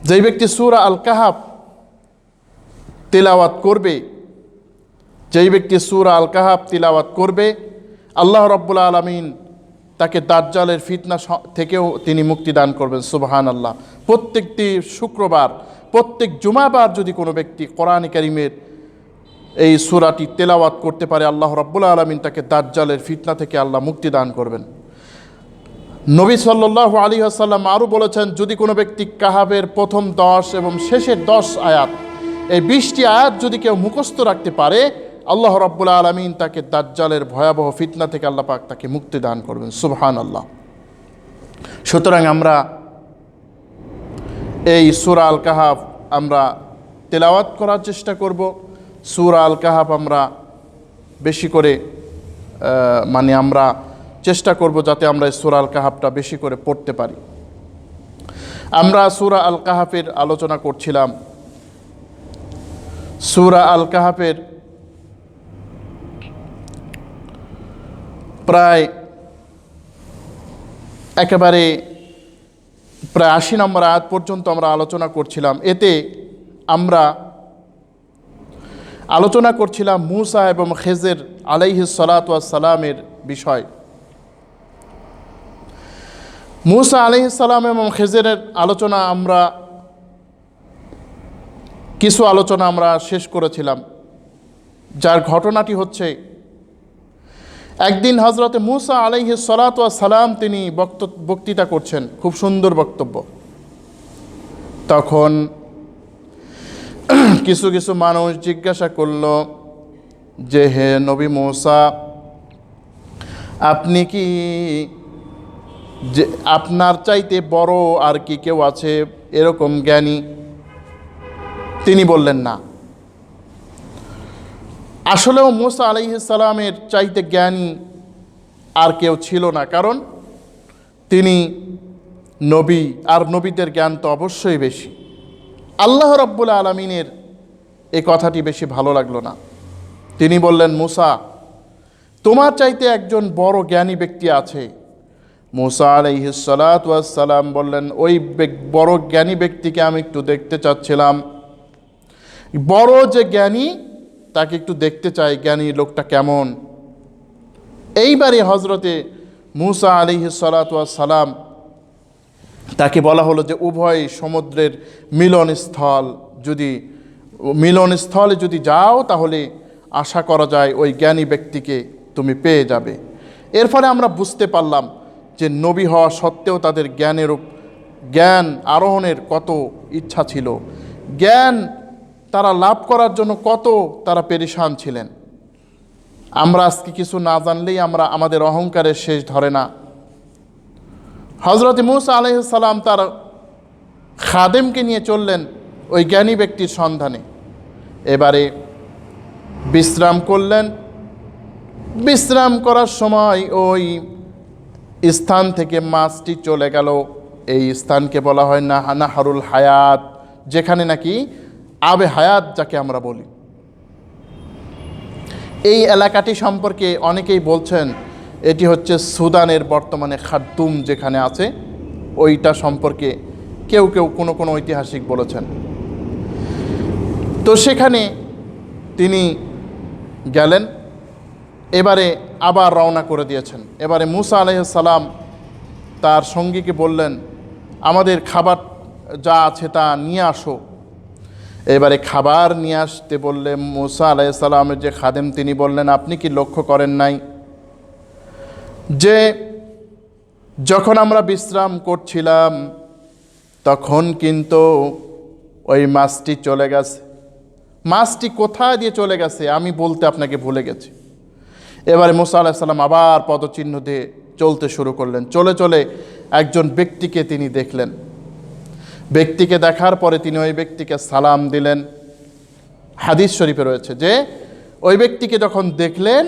যেই ব্যক্তি সূরা আল কাহাফ তিলাওয়াত করবে, যেই ব্যক্তি সূরা আল কাহাফ তিলাওয়াত করবে, আল্লাহ রাব্বুল আলামিন তাকে দাজ্জালের ফিতনা থেকেও তিনি মুক্তি দান করবেন। সুবহানাল্লাহ। প্রত্যেকটি শুক্রবার, প্রত্যেক জুমাবার যদি কোনো ব্যক্তি কোরআন কারীমের এই সূরাটি তেলাওয়াত করতে পারে, আল্লাহ রাব্বুল আলামিন তাকে দাজ্জালের ফিতনা থেকে আল্লাহ মুক্তি দান করবেন। নবী সাল্লাল্লাহু আলাইহি ওয়াসাল্লাম আরও বলেছেন, যদি কোনো ব্যক্তি কাহাফের প্রথম 10 এবং শেষের 10 আয়াত, এই 20টি আয়াত যদি কেউ মুখস্থ রাখতে পারে, আল্লাহ রাব্বুল আলামিন তাকে দাজ্জালের ভয়াবহ ফিতনা থেকে আল্লাহ পাক তাকে মুক্তি দান করবেন। সুবহানাল্লাহ। সুতরাং আমরা এই সূরা আল কাহাফ আমরা তেলাওয়াত করার চেষ্টা করব। সূরা আল কাহাফ আমরা বেশি করে আমরা চেষ্টা করব যাতে আমরা এই সূরা আল কাহাফটা বেশি করে পড়তে পারি। আমরা সূরা আল কাহাফের আলোচনা করছিলাম। সূরা আল কাহাফের প্রায় 80 নম্বর আয়াত পর্যন্ত আমরা আলোচনা করছিলাম। এতে আমরা আলোচনা করছিলাম মূসা এবং খেজর আলাইহিস সালাতু ওয়াস সালামের বিষয়। মূসা আলাইহিস সালাম এবং খেজরের আলোচনা আমরা কিছু আলোচনা আমরা শেষ করেছিলাম, যার ঘটনাটি হচ্ছে, একদিন হযরতে মূসা আলাইহিস সালাতু ওয়াস সালাম তিনি বক্তৃতা করছেন, খুব সুন্দর বক্তব্য। তখন কিছু কিছু মানুষ জিজ্ঞাসা করল যে, হে নবী মূসা, আপনি কি যে আপনার চাইতে বড় আর কি কেউ আছে এরকম জ্ঞানী? তিনি বললেন না। আসলেও মূসা আলাইহিস সালামের চাইতে জ্ঞানী আর কেউ ছিল না, কারণ তিনি নবী, আর নবীদের জ্ঞান তো অবশ্যই বেশি। আল্লাহ রাব্বুল আলামিনের এই কথাটি বেশি ভালো লাগলো না। তিনি বললেন, মূসা, তোমার চাইতে একজন বড় জ্ঞানী ব্যক্তি আছে। মূসা আলাইহিস সালাতু ওয়াস সালাম বললেন, ওই বড় জ্ঞানী ব্যক্তিকে আমি একটু দেখতে চাচ্ছিলাম। বড় যে জ্ঞানী তাকে একটু দেখতে চাই, জ্ঞানী লোকটা কেমন। এইবারে হজরতে মূসা আলাইহিস সালাতু ওয়াস সালাম তাকে বলা হলো যে উভয় সমুদ্রের মিলনস্থলে যদি যাও তাহলে আশা করা যায় ওই জ্ঞানী ব্যক্তিকে তুমি পেয়ে যাবে। এর ফলে আমরা বুঝতে পারলাম যে নবী হওয়া সত্ত্বেও তাদের জ্ঞান আরোহণের কত ইচ্ছা ছিল, জ্ঞান তারা লাভ করার জন্য কত তারা পেরেশান ছিলেন। আমরা আজকে কিছু না জানলেই আমাদের অহংকারের শেষ ধরে না। হযরত মূসা আলাইহিস সালাম তার খাদেমকে নিয়ে চললেন ওই জ্ঞানী ব্যক্তির সন্ধানে। এবারে বিশ্রাম করলেন। বিশ্রাম করার সময় ওই স্থান থেকে মাছটি চলে গেল। এই স্থানকে বলা হয় নাহারুল হায়াত, যেখানে নাকি আবে হায়াত যাকে আমরা বলি। এই এলাকাটি সম্পর্কে অনেকেই বলছেন এটি হচ্ছে সুদানের বর্তমানে খার্তুম যেখানে আছে, ওইটা সম্পর্কে কেউ কেউ কোনো ঐতিহাসিক বলেছেন। তো সেখানে তিনি গেলেন। এবারে আবার রওনা করে দিয়েছেন। এবারে মূসা আলাইহিস সালাম তার সঙ্গীকে বললেন, আমাদের খাবার যা আছে তা নিয়ে আসো। এবারে খাবার নিয়ে আসতে বললে মূসা আলাইহিস সালামের যে খাদেম তিনি বললেন, আপনি কি লক্ষ্য করেন নাই যে যখন আমরা বিশ্রাম করছিলাম তখন কিন্তু ওই মাছটি চলে গেছে। মাছটি কোথায় দিয়ে চলে গেছে আমি বলতে আপনাকে ভুলে গেছি। এবারে মূসা আলাইহিস সালাম আবার পদচিহ্ন দিয়ে চলতে শুরু করলেন। চলে চলে একজন ব্যক্তিকে তিনি দেখলেন। ব্যক্তিকে দেখার পরে তিনি ওই ব্যক্তিকে সালাম দিলেন। হাদিস শরীফে রয়েছে যে ওই ব্যক্তিকে যখন দেখলেন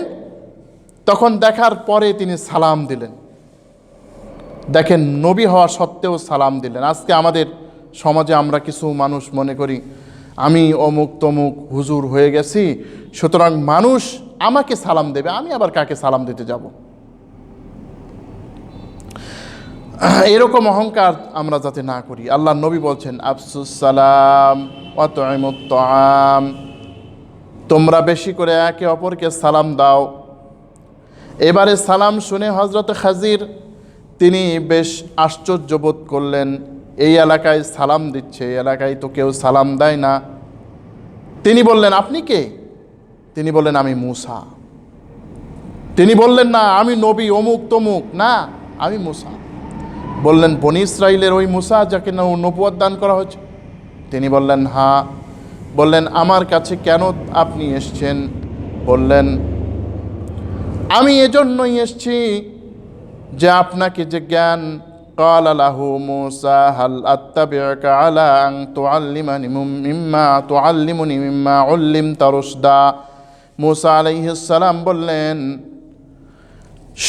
তখন দেখার পরে তিনি সালাম দিলেন। দেখেন, নবী হওয়া সত্ত্বেও সালাম দিলেন। আজকে আমাদের সমাজে আমরা কিছু মানুষ মনে করি আমি অমুক তমুক হুজুর হয়ে গেছি, সুতরাং মানুষ আমাকে সালাম দেবে, আমি আবার কাকে সালাম দিতে যাব। এরকম অহংকার আমরা যাতে না করি। আল্লাহ নবী বলছেন আফসুস সালাম ওয়া তুইমুত তাআম, তোমরা বেশি করে একে অপরকে সালাম দাও। এবারে সালাম শুনে হযরত খাজির তিনি বেশ আশ্চর্য বোধ করলেন, এই এলাকায় সালাম দিচ্ছে, এই এলাকায় তো কেউ সালাম দেয় না। তিনি বললেন আপনি কে? তিনি বললেন আমি মূসা। তিনি বললেন না আমি নবী অমুক তমুক, না আমি মূসা। বললেন বনি ইসরাইলের ওই মূসা যাকে নবুয়ত দান করা হয়েছে? তিনি বললেন হ্যাঁ। বললেন আমার কাছে কেন আপনি এসছেন? বললেন আমি এজন্যই এসছি যে আপনাকে যে জ্ঞান, ক্বালা লাহু মূসা হাল আত্তাবিউকা আলা আন তুআল্লিমুনি মিম্মা উল্লিমতা রুশদা। মূসা আলাইহিস সালাম বললেন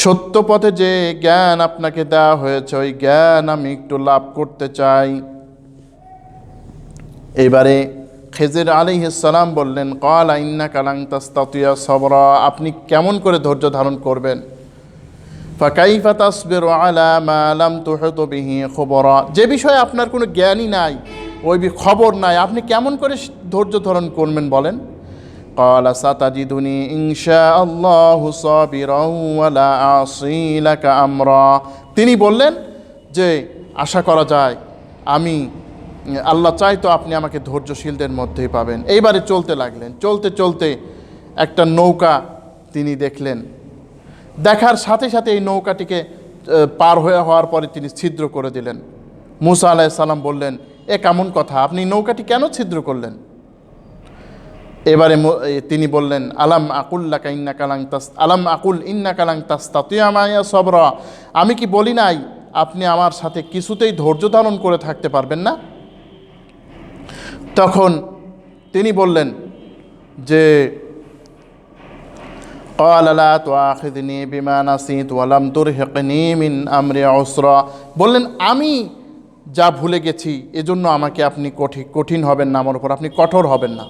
সত্য পথে যে জ্ঞান আপনাকে দেওয়া হয়েছে ওই জ্ঞান আমি একটু লাভ করতে চাই। এবারে খিজির আলাইহিস সালাম বললেন ক্বালা ইন্নাকা লান তাস্তাতিয়া সাবরা, আপনি কেমন করে ধৈর্য ধারণ করবেন? ফাকাইফা তাসবিরু আলা মা লাম তুহিত বিহি খবরা, যে বিষয়ে আপনার কোনো জ্ঞানই নাই, ওই খবর নাই, আপনি কেমন করে ধৈর্য ধারণ করবেন বলেন? ক্বালা সাতাজিদুনি ইনশাআল্লাহু সাবিরান ওয়া লা আসি লাকা আমরা, তিনি বললেন যে আশা করা যায় আমি আল্লাহ চাই তো আপনি আমাকে ধৈর্যশীলদের মধ্যেই পাবেন। এইবারে চলতে লাগলেন। চলতে চলতে একটা নৌকা তিনি দেখলেন। দেখার সাথে সাথে এই নৌকাটিকে পার হওয়ার পরে তিনি ছিদ্র করে দিলেন। মূসা আলাইহিস সালাম বললেন এ কেমন কথা, আপনি নৌকাটি কেন ছিদ্র করলেন? এবারে তিনি বললেন আলাম আকুল ইন্নাকা লান তাস্তাতিয়া মাইয়া সাবরা, আমি কি বলি নাই আপনি আমার সাথে কিছুতেই ধৈর্য ধারণ করে থাকতে পারবেন না? তখন তিনি বললেন যে ক্বালা লা তুআখিযনি বিমা নাসিতু ওয়া লাম তুরহিকনি মিন আমরি উসরা, বললেন আমি যা ভুলে গেছি এজন্য আমাকে আপনি কঠিন হবেন না, আমার উপর আপনি কঠোর হবেন না।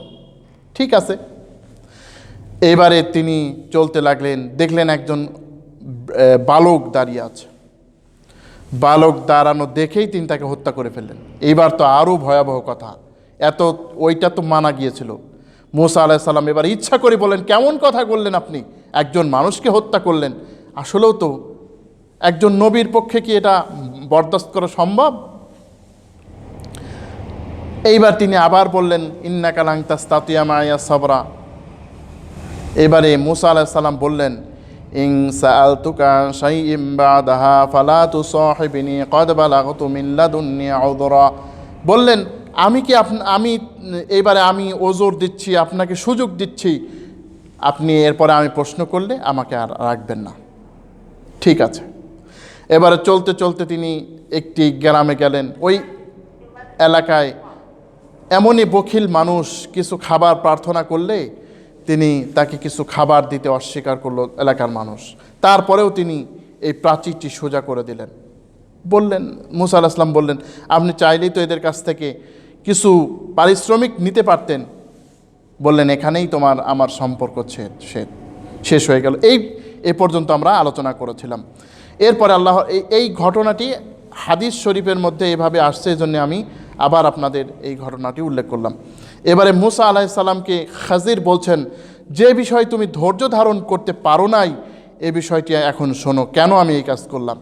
ঠিক আছে। এবারে তিনি চলতে লাগলেন। দেখলেন একজন বালক দাঁড়িয়ে আছে। বালক দাঁড়ানো দেখেই তিনি তাকে হত্যা করে ফেললেন। এইবার তো আরও ভয়াবহ কথা, ওইটা তো মানা গিয়েছিল। মূসা আলাইহিস সালাম এবার ইচ্ছা করে বলেন কেমন কথা বললেন আপনি, একজন মানুষকে হত্যা করলেন। আসলেও তো একজন নবীর পক্ষে কি এটা বরদাস্ত করা সম্ভব? এইবার তিনি আবার বললেন ইন্নাকা লান তাস্তাতিয়া মাইয়া সাবরা। এবারে মূসা আলাইহিস সালাম বললেন ইন সাআলতুকা শাইইন বাদাহা ফালা তুসাহিবিনি ক্বাদ বালাগতু মিন লাদুন্নি উযরা, বললেন এইবারে আমি ওজর দিচ্ছি, আপনাকে সুযোগ দিচ্ছি, আপনি এরপরে আমি প্রশ্ন করলে আমাকে আর রাখবেন না। ঠিক আছে। এবারে চলতে চলতে তিনি একটি গ্রামে গেলেন। ওই এলাকায় এমনই বখিল মানুষ, কিছু খাবার প্রার্থনা করলে তিনি তাকে কিছু খাবার দিতে অস্বীকার করলো এলাকার মানুষ। তারপরেও তিনি এই প্রাচীরটি সোজা করে দিলেন। বললেন মূসা আলাইহিস সালাম বললেন আপনি চাইলেই তো এদের কাছ থেকে কিছু পারিশ্রমিক নিতে পারতেন। বললেন এখানেই আমার সম্পর্ক শেষ হয়ে গেল। এই পর্যন্ত আমরা আলোচনা করেছিলাম। এরপরে আল্লাহ এই ঘটনাটি হাদিস শরীফের মধ্যে এভাবে আসছে, এই জন্য আমি আবার আপনাদের এই ঘটনাটি উল্লেখ করলাম। এবারে মূসা আলাইহিস সালামকে খাজির বলছেন যে বিষয় তুমি ধৈর্য ধারণ করতে পারো নাই, এই বিষয়টি এখন শোনো কেন আমি এই কাজ করলাম।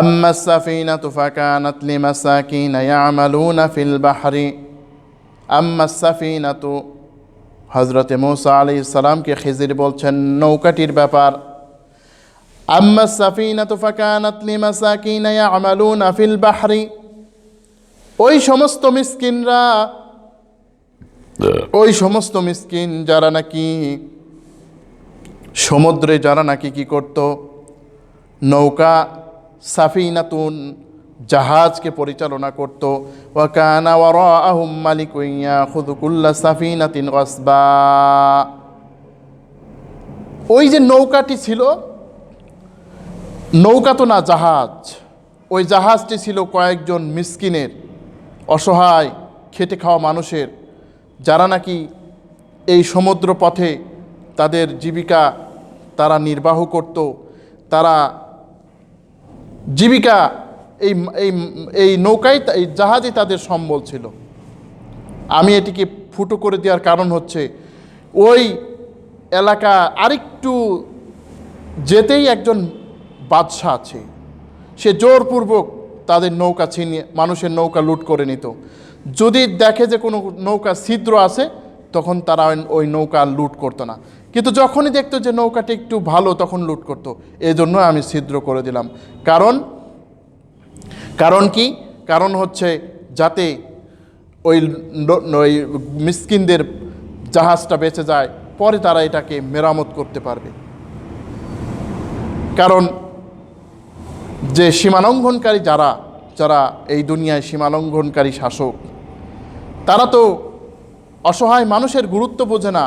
আম্মাস সাফিনাতু ফাকানাত লিমাসাকিনা ইয়ামালুনা ফিল বাহরি, আম্মাস সাফিনাতু, হযরতে মূসা আলাইহিস সালামকে খিজির বলছেন নৌকাটির ব্যাপার। আম্মাস সাফিনাতু ফাকানাত লিমাসাকিনা ইয়ামালুনা ফিল বাহরি, ওই সমস্ত মিসকিন যারা নাকি সমুদ্রে কি করত, নৌকা সাফিনাতুন জাহাজকে পরিচালনা করত। ওয়া কানা ওয়ারাআহুম মালিকুন ইয়াখুযু কুল্লা সাফিনাতিন গাসবা, ওই যে নৌকাটি ছিল, নৌকা তো না জাহাজ, ওই জাহাজটি ছিল কয়েকজন মিসকিনের, অসহায় খেটে খাওয়া মানুষের, যারা নাকি এই সমুদ্র পথে তাদের জীবিকা তারা নির্বাহ করত। তারা জীবিকা এই এই এই নৌকাই, এই জাহাজই তাদের সম্বল ছিল। আমি এটিকে ফুটো করে দেওয়ার কারণ হচ্ছে ওই এলাকা আরেকটু যেতেই একজন বাদশা আছে, সে জোরপূর্বক তাদের নৌকা ছিনিয়ে মানুষের নৌকা লুট করে নিত। যদি দেখে যে কোনো নৌকা ছিদ্র আছে, তখন তারা ওই নৌকা লুট করতো না, কিন্তু যখনই দেখতো যে নৌকাটা একটু ভালো, তখন লুট করতো। এই জন্য আমি ছিদ্র করে দিলাম। কারণ কি? কারণ হচ্ছে যাতে ওই ওই মিসকিনদের জাহাজটা বেঁচে যায়, পরে তারা এটাকে মেরামত করতে পারবে। কারণ যে সীমালঙ্ঘনকারী যারা এই দুনিয়ায় সীমালঙ্ঘনকারী শাসক, তারা তো অসহায় মানুষের গুরুত্ব বোঝে না।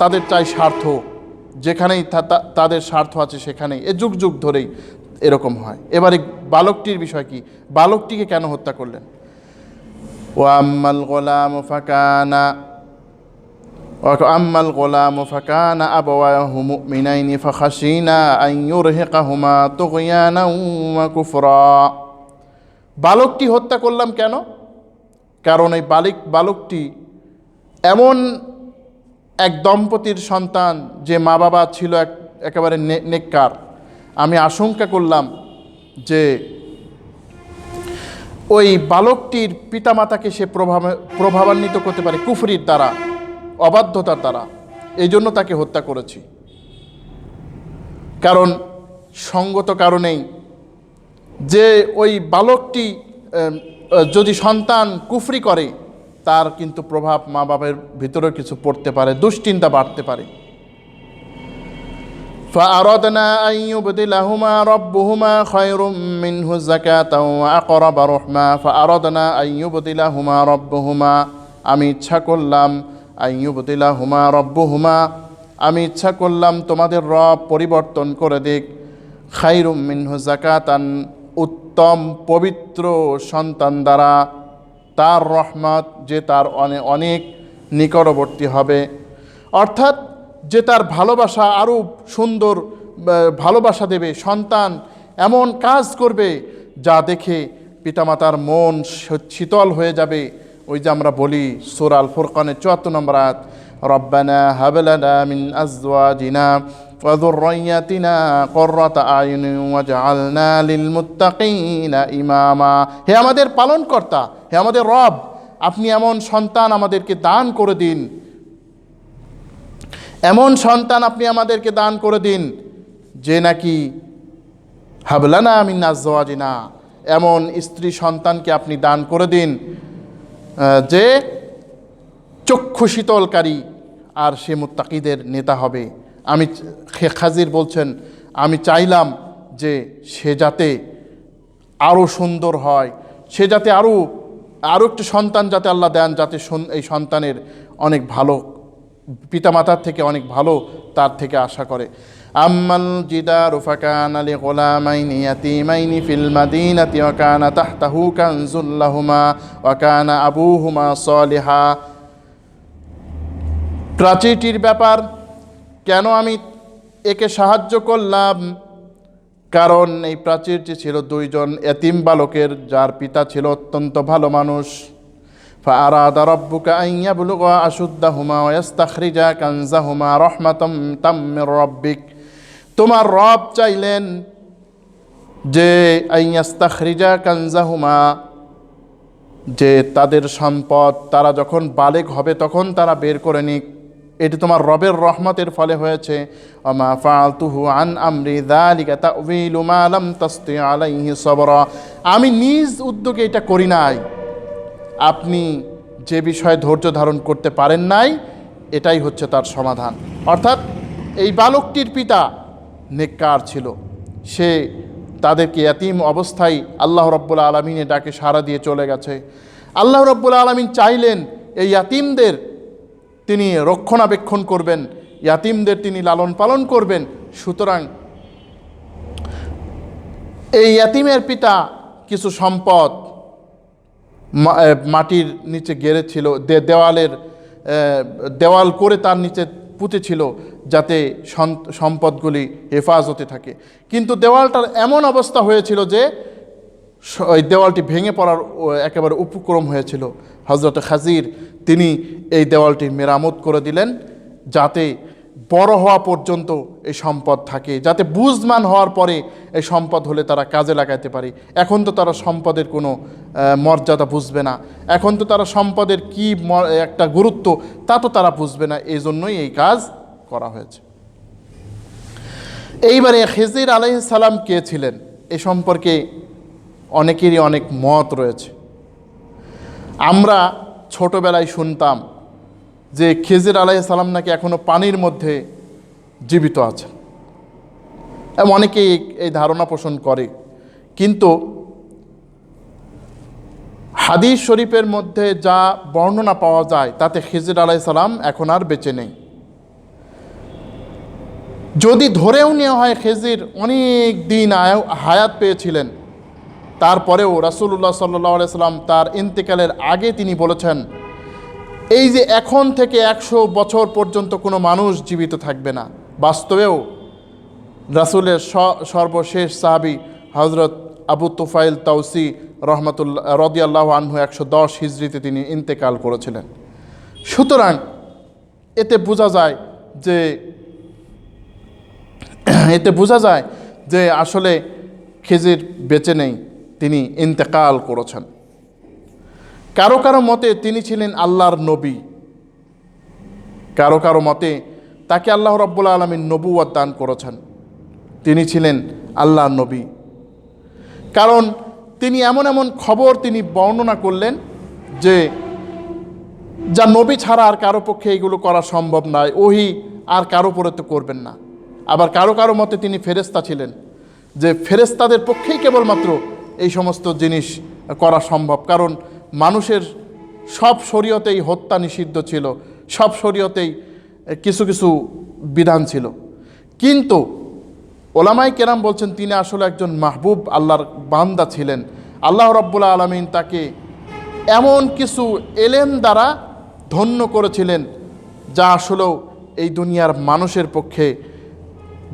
তাদের চাই স্বার্থ, যেখানেই তাদের স্বার্থ আছে সেখানেই। যুগ যুগ ধরেই এরকম হয়। এবারে বালকটির বিষয় কি? বালকটিকে কেন হত্যা করলেন? আম্মাল গোলামু ফাকানা আবাওয়াহু মুমিনাইনি ফাখাশিনা আন ইউরহিকাহুমা তুগয়ানাও ওয়া কুফরা। বালকটি হত্যা করলাম কেন? কারণ এই বালকটি এমন এক দম্পতির সন্তান যে মা বাবা ছিল একেবারে নেককার। আমি আশঙ্কা করলাম যে ওই বালকটির পিতামাতাকে সে প্রভাবান্বিত করতে পারে কুফরির দ্বারা, অবাধ্যতার দ্বারা। এই জন্য তাকে হত্যা করেছি। কারণ সঙ্গত কারণেই যে ওই বালকটি যদি সন্তান কুফরি করে, তার কিন্তু প্রভাব মা বাবার ভিতরেও কিছু পড়তে পারে, দুশ্চিন্তা বাড়তে পারে। فأردنا أن يبدلهما ربهما خير منه زكاة وأقرب رحما فأردنا أن يبدلهما ربهما আমি ইচ্ছা করলাম أن يبدلهما ربهما আমি ইচ্ছা করলাম তোমাদের রব পরিবর্তন করে দিক খায়রুম মিনহু যাকাতান উত্তম পবিত্র সন্তান দ্বারা, তার রহমত যে তার অনেক নিকটবর্তী হবে। অর্থাৎ যে তার ভালোবাসা আরও সুন্দর ভালোবাসা দেবে, সন্তান এমন কাজ করবে যা দেখে পিতামাতার মন শীতল হয়ে যাবে। ওই যে আমরা বলি সূরা আল ফুরকানের ৭৪ নম্বর আয়াত, রব্বানা হাব লানা মিন আজওয়াজিনা ওয়া যুররিয়াতিনা কুররাতা আয়ুনিন ওয়াজআলনা লিল মুত্তাকিনা ইমামা। হে আমাদের পালনকর্তা, হে আমাদের রব, আপনি এমন সন্তান আমাদেরকে দান করে দিন, এমন সন্তান আপনি আমাদেরকে দান করে দিন যে নাকি হাবলানা মিন আজওয়াজিনা, এমন স্ত্রী সন্তানকে আপনি দান করে দিন যে চক্ষু শীতলকারী, আর সে মুত্তাকিদের নেতা হবে। আমি খাজির বলছেন, আমি চাইলাম যে সে যাতে আরও সুন্দর হয়, সে যাতে আরও একটু সন্তান যাতে আল্লাহ দেন, যাতে এই সন্তানের অনেক ভালো, পিতামাতার থেকে অনেক ভালো তার থেকে আশা করে। আম্মাল জিদারু ফাকানা লিগুলামাইনি ইয়াতীমাইনি ফিল মাদিনাতি ওয়া কানা তাহতাহু কানজুল লাহুমা ওয়া কানা আবুহুমা সালিহা। প্রাচীরটির ব্যাপার কেন আমি একে সাহায্য করলাম? কারণ এই প্রাচীরটি ছিল দুইজন এতিম বালকের, যার পিতা ছিল অত্যন্ত ভালো মানুষ। فأراد ربك أن يبلغا أشدهما ويستخرجا كنزهما رحمة من ربك। তোমার রব চাইলেন যে أن يستخرجا كنزهما, যে তাদের সম্পদ তারা যখন বালেগ হবে তখন তারা বের করে নিক। এটি তোমার রবের রহমতের ফলে হয়েছে। ওমা ফাআলতুহু আন আমরি যালিকা তাউযীলু মা লাম তাসতি আলাইহি সাবরা। আমি নিজ উদ্যোগে এটা করি নাই, আপনি যে বিষয়ে ধৈর্য ধারণ করতে পারেন নাই, এটাই হচ্ছে তার সমাধান। অর্থাৎ এই বালকটির পিতা নেককার ছিল, সে তাদেরকে ইয়াতীম অবস্থায় আল্লাহ রাব্বুল আলামিনের ডাকে সাড়া দিয়ে চলে গেছে। আল্লাহ রাব্বুল আলামিন চাইলেন এই ইয়াতীমদের তিনি রক্ষণাবেক্ষণ করবেন, ইয়াতীমদের তিনি লালন পালন করবেন। সুতরাং এই ইয়াতীমের পিতা কিছু সম্পদ মাটির নিচে গেড়েছিল, দেওয়াল করে তার নিচে পুঁতেছিল যাতে সম্পদগুলি হেফাজতে থাকে। কিন্তু দেওয়ালটার এমন অবস্থা হয়েছিল যে ওই দেওয়ালটি ভেঙে পড়ার একেবারে উপক্রম হয়েছিল। হযরত খাজির তিনি এই দেওয়ালটি মেরামত করে দিলেন যাতে বড় হওয়া পর্যন্ত এই সম্পদ থাকে, যাতে বুঝমান হওয়ার পরে এই সম্পদ হলে তারা কাজে লাগাইতে পারে। এখন তো তারা সম্পদের কোনো মর্যাদা বুঝবে না, এখন তো তারা সম্পদের কি একটা গুরুত্ব তা তো তারা বুঝবে না, এই জন্যই এই কাজ করা হয়েছে। এইবারে খিজির আলাইহিস সালাম কে ছিলেন এ সম্পর্কে অনেকেরই অনেক মত রয়েছে। আমরা ছোটবেলায় শুনতাম যে খিজির আলাইহিস সালাম নাকি এখনো পানির মধ্যে জীবিত আছেন, এবং অনেকেই এই ধারণা পোষণ করে। কিন্তু হাদিস শরীফের মধ্যে যা বর্ণনা পাওয়া যায় তাতে খিজির আলাইহিস সালাম এখন আর বেঁচে নেই। যদি ধরেও নেওয়া হয় খিজির অনেক দিন হায়াত পেয়েছিলেন, তারপরেও রাসূলুল্লাহ সাল্লাল্লাহু আলাইহি সাল্লাম তার ইন্তেকালের আগে তিনি বলেছেন এই যে এখন থেকে 100 বছর পর্যন্ত কোনো মানুষ জীবিত থাকবে না। বাস্তবেও রাসূলের সর্বশেষ সাহাবী হযরত আবু তুফাইল তাউসি রাদিয়াল্লাহু আনহু 110 হিজরিতে তিনি ইন্তেকাল করেছিলেন। সুতরাং এতে বোঝা যায় যে আসলে খিজির বেঁচে নেই, তিনি ইন্তেকাল করেছেন। কারো কারো মতে তিনি ছিলেন আল্লাহর নবী, কারো কারো মতে তাকে আল্লাহ রাব্বুল আলামিন নবুয়ত দান করেছেন, তিনি ছিলেন আল্লাহর নবী। কারণ তিনি এমন এমন খবর তিনি বর্ণনা করলেন যে যা নবী ছাড়া আর কারো পক্ষে এগুলো করা সম্ভব নয়, ওহী আর কারো পরে তো করবেন না। আবার কারো কারো মতে তিনি ফেরেশতা ছিলেন, যে ফেরেশতাদের পক্ষেই কেবলমাত্র এই সমস্ত জিনিস করা সম্ভব। কারণ মানুষের সব শরীয়তেই হত্যা নিষিদ্ধ ছিল, সব শরীয়তেই কিছু কিছু বিধান ছিল। কিন্তু ওলামায়ে কেরাম বলছেন তিনি আসলে একজন মাহবুব আল্লাহর বান্দা ছিলেন। আল্লাহ রাব্বুল আলামিন তাকে এমন কিছু এলেম দ্বারা ধন্য করেছিলেন যা আসলেও এই দুনিয়ার মানুষের পক্ষে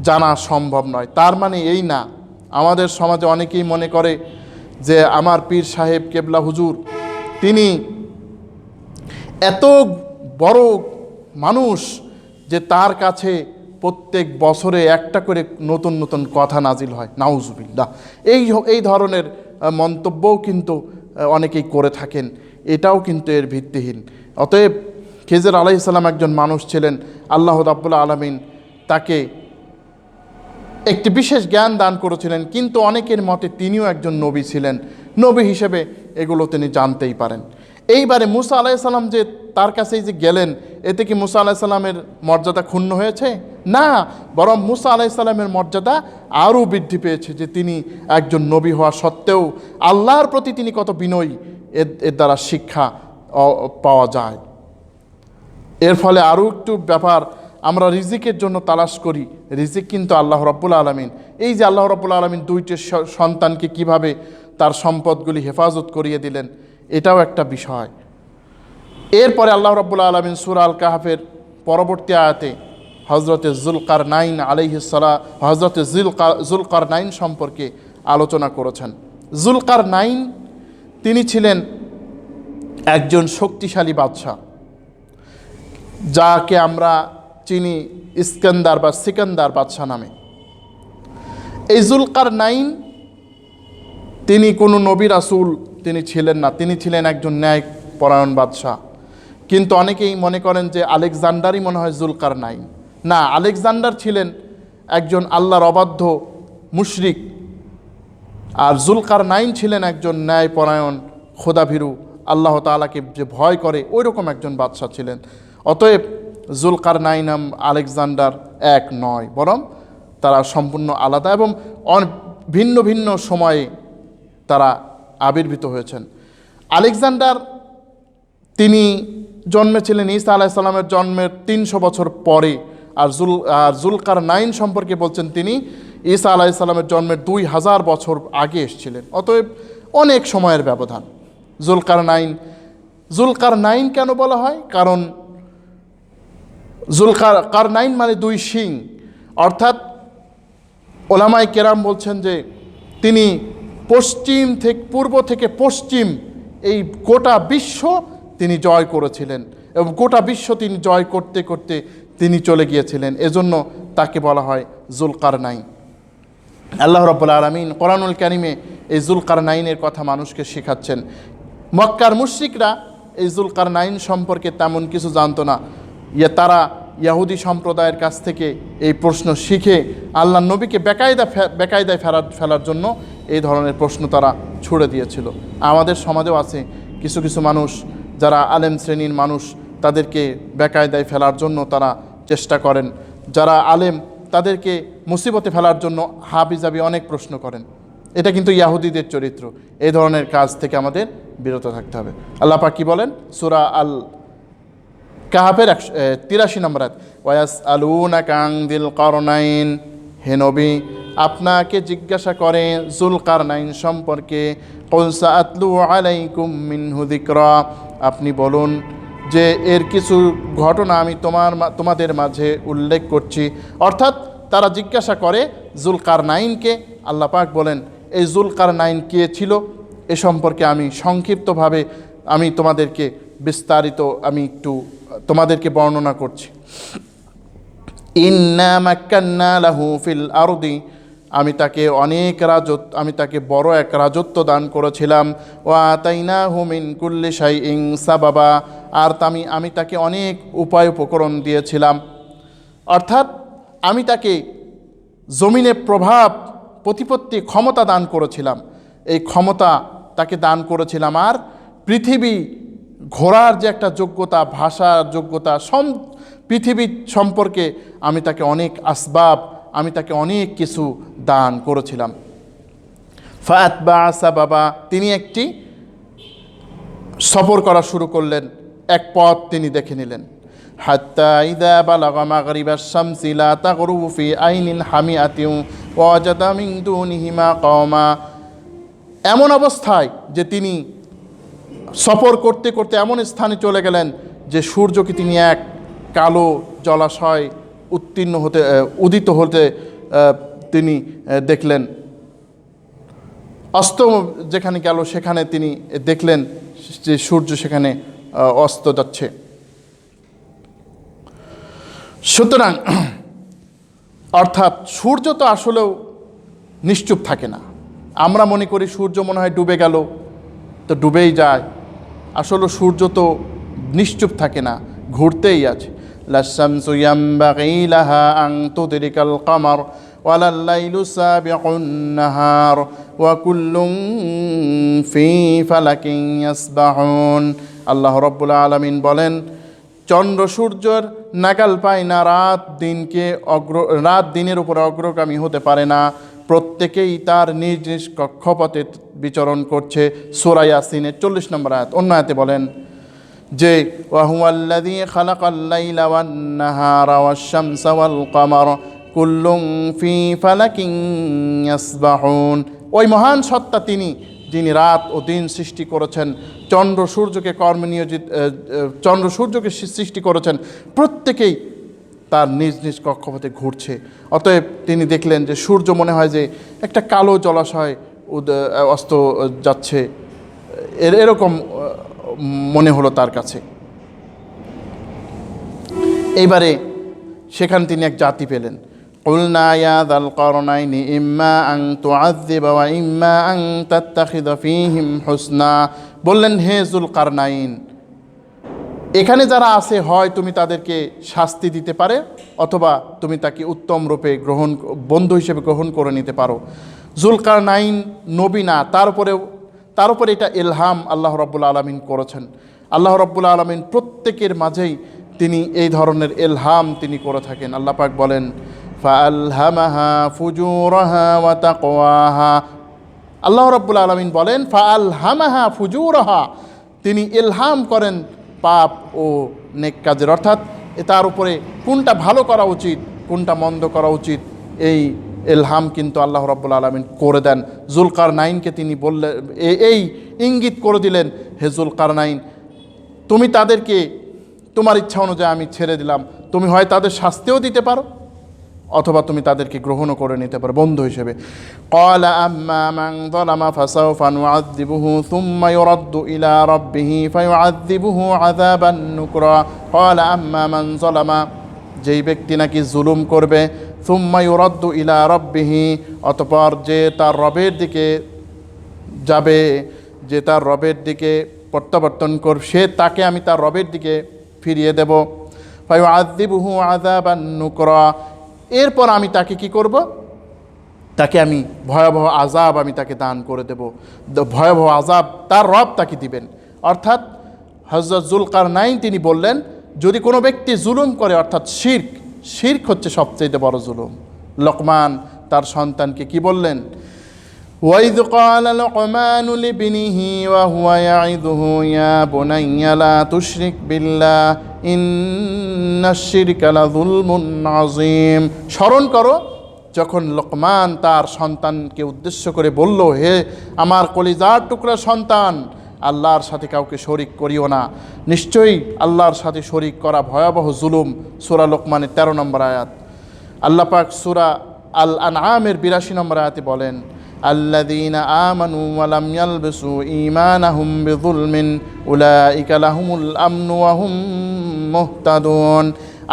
জানা সম্ভব নয়। তার মানে এই না, আমাদের সমাজে অনেকেই মনে করে যে আমার পীর সাহেব কেবলা হুজুর তিনি এত বড় মানুষ যে তার কাছে প্রত্যেক বছরে একটা করে নতুন নতুন কথা নাজিল হয়। নাউজুবিল্লাহ, এই ধরনের মন্তব্যও কিন্তু অনেকেই করে থাকেন, এটাও কিন্তু এর ভিত্তিহীন। অতএব খিজির আলাইহিস সালাম একজন মানুষ ছিলেন, আল্লাহ রাব্বুল আলামিন তাকে একটি বিশেষ জ্ঞান দান করেছিলেন, কিন্তু অনেকের মতে তিনিও একজন নবী ছিলেন, নবী হিসেবে এগুলো তিনি জানতেই পারেন। এইবারে মুসা আলাইহিস সালাম যে তার কাছেই যে গেলেন, এতে কি মুসা আলাইহিস সালামের মর্যাদা ক্ষুণ্ণ হয়েছে? না, বরং মুসা আলাইহিস সালামের মর্যাদা আরও বৃদ্ধি পেয়েছে, যে তিনি একজন নবী হওয়া সত্ত্বেও আল্লাহর প্রতি তিনি কত বিনয়ী এর দ্বারা শিক্ষা পাওয়া যায়। এর ফলে আরও একটু ব্যাপার, আমরা রিজিকের জন্য তালাশ করি, রিজিক কিন্তু আল্লাহ রাব্বুল আলামিন, এই যে আল্লাহ রাব্বুল আলামিন দুইটি সন্তানকে কিভাবে তার সম্পদগুলি হেফাজত করিয়ে দিলেন, এটাও একটা বিষয়। এরপরে আল্লাহ রাব্বুল আলামিন সূরা আল কাহফের পরবর্তী আয়াতে হযরতে যুলকারনাইন আলাইহিস সালাম, হযরতে যুলকারনাইন সম্পর্কে আলোচনা করেছেন। যুলকারনাইন তিনি ছিলেন একজন শক্তিশালী বাদশাহ, যাকে আমরা চিনি ইস্কান্দার বা সিকান্দার বাদশাহ নামে। এই যুলকারনাইন তিনি কোনো নবী রাসূল তিনি ছিলেন না, তিনি ছিলেন একজন ন্যায়পরায়ণ বাদশাহ। কিন্তু অনেকেই মনে করেন যে আলেকজান্ডারই মনে হয় যুলকারনাইন। না, আলেকজান্ডার ছিলেন একজন আল্লাহর অবাধ্য মুশরিক, আর যুলকারনাইন ছিলেন একজন ন্যায়পরায়ণ খোদাভীরু, আল্লাহ তাআলাকে যে ভয় করে ওই রকম একজন বাদশাহ ছিলেন। অতএব যুলকারনাইন আলেকজান্ডার এক নয়, বরং তারা সম্পূর্ণ আলাদা এবং ভিন্ন ভিন্ন সময়ে তারা আবির্ভূত হয়েছেন। আলেকজান্ডার তিনি জন্মেছিলেন ঈসা আলাইহিস সালামের জন্মের 300 বছর পরে, আর যুলকারনাইন সম্পর্কে বলছেন তিনি ঈসা আলাইহিস সালামের জন্মের 2000 বছর আগে এসেছিলেন। অতএব অনেক সময়ের ব্যবধান। যুলকারনাইন কেন বলা হয়? কারণ কারনাইন মানে দুই শিং, অর্থাৎ ওলামায়ে কেরাম বলছেন যে তিনি পশ্চিম থেকে পূর্ব থেকে পশ্চিম এই গোটা বিশ্ব তিনি জয় করেছিলেন এবং গোটা বিশ্ব তিনি জয় করতে করতে তিনি চলে গিয়েছিলেন, এজন্য তাকে বলা হয় জুলকারনাইন। আল্লাহ রাব্বুল আলামিন কোরআনুল কারীমে এই জুলকারনাইনের কথা মানুষকে শেখাচ্ছেন। মক্কার মুশরিকরা এই জুলকারনাইন সম্পর্কে তেমন কিছু জানতো না। তারা ইহুদি সম্প্রদায়ের কাছ থেকে এই প্রশ্ন শিখে আল্লাহ নবীকে বেকায়দায় ফেলার জন্য এই ধরনের প্রশ্ন তারা ছুড়ে দিয়েছিল। আমাদের সমাজেও আছে কিছু কিছু মানুষ যারা আলেম শ্রেণীর মানুষ, তাদেরকে বেকায়দায় ফেলার জন্য তারা চেষ্টা করেন। যারা আলেম তাদেরকে মুসিবতে ফেলার জন্য হাবিজাবি অনেক প্রশ্ন করেন। এটা কিন্তু ইহুদিদের চরিত্র। এই ধরনের কাজ থেকে আমাদের বিরত থাকতে হবে। আল্লাহ পাক কি বলেন? সূরা আল কাহাফের 83 নম্বর আয়াত, ওয়াসআলুনাকা আন যিল কারনাইন, হে নবী আপনাকে জিজ্ঞাসা করে জুলকারনাইন সম্পর্কে। কুল সাআতলু আলাইকুম মিনহু যিকরা, আপনি বলুন যে এর কিছু ঘটনা আমি তোমাদের মাঝে উল্লেখ করছি। অর্থাৎ তারা জিজ্ঞাসা করে জুলকারনাইনকে। আল্লাহ পাক বলেন এই জুলকারনাইন কে ছিল এ সম্পর্কে আমি সংক্ষিপ্তভাবে আমি তোমাদেরকে বিস্তারিত আমি একটু তোমাদেরকে বর্ণনা করছি। ইন্না মাক্কান্না লাহু ফিল আরদি, আমি তাকে বড় এক রাজত্ব দান করেছিলাম। ওয়া আতাইনাহু মিন কুল্লি শাইইন সাবাবা, আর আমি তাকে অনেক উপায় উপকরণ দিয়েছিলাম। অর্থাৎ আমি তাকে জমিনে প্রভাব প্রতিপত্তি ক্ষমতা দান করেছিলাম। এই ক্ষমতা তাকে দান করেছিলাম। আর পৃথিবী ঘোরার যে একটা যোগ্যতা, ভাষার যোগ্যতা, পৃথিবী সম্পর্কে আমি তাকে অনেক আসবাব, আমি তাকে অনেক কিছু দান করেছিলাম। ফাতবা সাবাবা, তিনি একটি সফর করা শুরু করলেন, এক পথ তিনি দেখে নিলেন। হাত্তা ইযা বালাগা মাগরিবাশ শামসি লা তাগরুবু ফি আইনিন হামিআতিন ওয়া ওয়াজাদা মিন দুনিহিমা কওমা, এমন অবস্থায় যে তিনি সফর করতে করতে এমন স্থানে চলে গেলেন যে সূর্যকে তিনি এক কালো জলাশয় উদিত হতে তিনি দেখলেন। অস্ত যেখানে গেল সেখানে তিনি দেখলেন যে সূর্য সেখানে অস্ত যাচ্ছে। সুতরাং অর্থাৎ সূর্য তো আসলেও নিশ্চুপ থাকে না। আমরা মনে করি সূর্য মনে হয় ডুবে গেল, তো ডুবেই যায়। আসলে সূর্য তো নিশ্চুপ থাকে না, ঘুরতেই আছে। লাশ-শামসু ইয়ামবাগি লাহা আন তুদরিকাল কামার ওয়ালাল লাইলু সাবিকুন নাহার ওয়া কুল্লুন ফি ফালাকিন ইয়াসবাহুন। আল্লাহ রাব্বুল আলামিন বলেন, চন্দ্র সূর্যের নাগাল পায় না, রাত দিনের উপরে অগ্রগামী হতে পারে না, প্রত্যেকেই তার নিজ নিজ কক্ষপথে বিচরণ করছে। সূরা ইয়াসিনের 40 নম্বর আয়াত। অন্য আয়াতে বলেন যে ওয়া হুয়াল্লাযী খালাকাল লাইলা ওয়ান নাহারা ওয়াশ-শামসা ওয়াল কামার কুল্লুন ফি ফালাকিন ইয়াসবাহুন, ওই মহান সত্তা তিনি যিনি রাত ও দিন সৃষ্টি করেছেন, চন্দ্র সূর্যকে সৃষ্টি করেছেন, প্রত্যেকেই তার নিজ নিজ কক্ষপথে ঘুরছে। অতএব তিনি দেখলেন যে সূর্য মনে হয় যে একটা কালো জলাশয় অস্ত যাচ্ছে, এরকম মনে হলো তার কাছে। এইবারে সেখানে তিনি এক জাতি পেলেন। কুলনা ইয়া যাল কারনাইনি ইম্মা আন তুআযযিবা ওয়া ইম্মা আন তাত্তাখিযা ফীহিম হুসনা, বললেন হে জুলকারনাইন, এখানে যারা আছে হয় তুমি তাদেরকে শাস্তি দিতে পারে, অথবা তুমি তাকে উত্তম রূপে বন্ধু হিসেবে গ্রহণ করে নিতে পারো। জুলকারনাইন নবী না, তার উপরে এটা ইলহাম আল্লাহ রাব্বুল আলামিন করেছেন। আল্লাহ রাব্বুল আলামিন প্রত্যেকের মাঝেই তিনি এই ধরনের ইলহাম তিনি করে থাকেন। আল্লাহ পাক বলেন ফাআলহামাহা ফুজুরাহা ওয়া তাকওয়াহা, আল্লাহ রাব্বুল আলামিন বলেন ফাআলহামাহা ফুজুরাহা, তিনি ইলহাম করেন পাপ ও নেক কাজের, অর্থাৎ তার উপরে কোনটা ভালো করা উচিত কোনটা মন্দ করা উচিত এই ইলহাম কিন্তু আল্লাহ রাব্বুল আলামিন করে দেন। জুলকারনাইনকে তিনি বললেন, এই ইঙ্গিত করে দিলেন, হে জুলকারনাইন তুমি তাদেরকে তোমার ইচ্ছা অনুযায়ী আমি ছেড়ে দিলাম, তুমি হয় তাদের শাস্তিও দিতে পারো অথবা তুমি তাদেরকে গ্রহণও করে নিতে পারো বন্ধু হিসেবে। ক্বালা আম্মা মান যালামা ফাসাওফা নুআযযিবুহু সুম্মা ইউরাদ্দু ইলা রাব্বিহি ফায়ুআযযিবুহু আযাবান নুকরা। ক্বালা আম্মা মান যালামা, যেই ব্যক্তি নাকি জুলুম করবে, সুম্মা ইউরাদ্দু ইলা রাব্বিহি, অতঃপর যে তার রবের দিকে যাবে, যে তার রবের দিকে প্রত্যাবর্তন করবে, সে তাকে আমি তার রবের দিকে ফিরিয়ে দেব। ফায়ুআযযিবুহু আযাবান নুকরা, এরপর আমি তাকে কি করব, তাকে আমি ভয়াবহ আযাব আমি তাকে দান করে দেব, ভয়াবহ আযাব তার রব তাকে দিবেন। অর্থাৎ হযরত যুলকারনাইন তিনি বললেন, যদি কোনো ব্যক্তি জুলুম করে, অর্থাৎ শিরক হচ্ছে সবচেয়ে বড় জুলুম। লোকমান তার সন্তানকে কি বললেন, وَإِذْ قَالَ لُقْمَانُ لِابْنِهِ وَهُوَ يَعِظُهُ يَا بُنَيَّ لَا تُشْرِكْ بِاللَّهِ إِنَّ الشِّرْكَ لَظُلْمٌ عَظِيمٌ। স্মরণ করো যখন লোকমান তার সন্তানকে উদ্দেশ্য করে বলল, হে আমার কলিজার টুকরা সন্তান, আল্লাহর সাথে কাউকে শরিক করিও না, নিশ্চয়ই আল্লাহর সাথে শরিক করা ভয়াবহ জুলুম। সূরা লোকমানের 13 নম্বর আয়াত। আল্লাহ পাক সূরা আল আনআমের 82 নম্বর আয়াতে বলেন, আল্লাযীনা আমানু ওয়া লাম ইয়ালবিসু ঈমানাহুম বিযুলমিন উলাইকা লাহুমুল আমনু ওয়া হুম মুহতাদুন।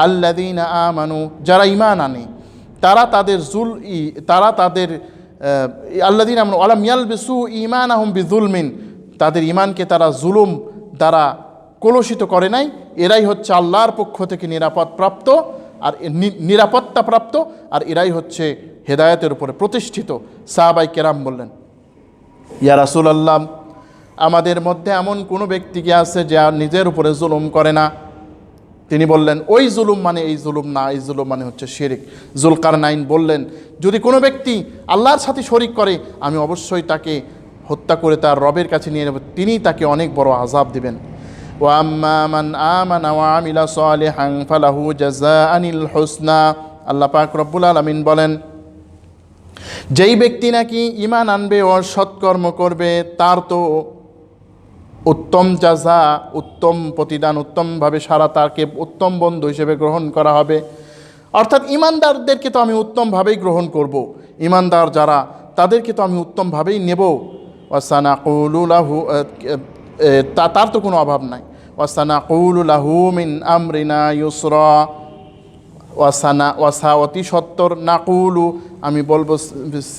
আল্লাযীনা আমানু, যারা ঈমান আনে, তারা তাদের আল্লাযীনা আমানু ওয়া লাম ইয়ালবিসু ঈমানাহুম বিযুলমিন, তাদের ঈমানকে তারা জুলুম দ্বারা কলুষিত করে নাই, এরাই হচ্ছে আল্লাহর পক্ষ থেকে নিরাপত্তা প্রাপ্ত, আর এরাই হচ্ছে হেদায়েতের উপরে প্রতিষ্ঠিত। সাহাবায়ে কেরাম বললেন, ইয়া রাসূলুল্লাহ, আমাদের মধ্যে এমন কোনো ব্যক্তি কি আছে যে নিজের উপরে জুলুম করে না? তিনি বললেন, ওই জুলুম মানে এই জুলুম না, এই জুলুম মানে হচ্ছে শিরক। যুলকারনাইন বললেন, যদি কোনো ব্যক্তি আল্লাহর সাথে শরিক করে, আমি অবশ্যই তাকে হত্যা করে তার রবের কাছে নিয়ে যাব, তিনি তাকে অনেক বড় আযাব দিবেন। ওয়া আম্মা মান আমানা ওয়া আমিলা সালিহান ফালাহু জাযাআনিল হুসনা। আল্লাহ পাক রব্বুল আলামিন বলেন, যেই ব্যক্তি নাকি ঈমান আনবে ও সৎকর্ম করবে, তার তো উত্তম জাযা, উত্তম প্রতিদান, উত্তমভাবে সারা তাকে উত্তম বন্ধু হিসেবে গ্রহণ করা হবে। অর্থাৎ ঈমানদারদেরকে তো আমি উত্তমভাবেই গ্রহণ করব, ঈমানদার যারা তাদেরকে তো আমি উত্তমভাবেই নেব। ওয়াসানাকুলু লাহু, তার তো কোনো অভাব নাই। ওয়াসানাকুলু লাহু মিন আমরিনা ইউসরা। অতি সত্তর, নাকুলু, আমি বলবো,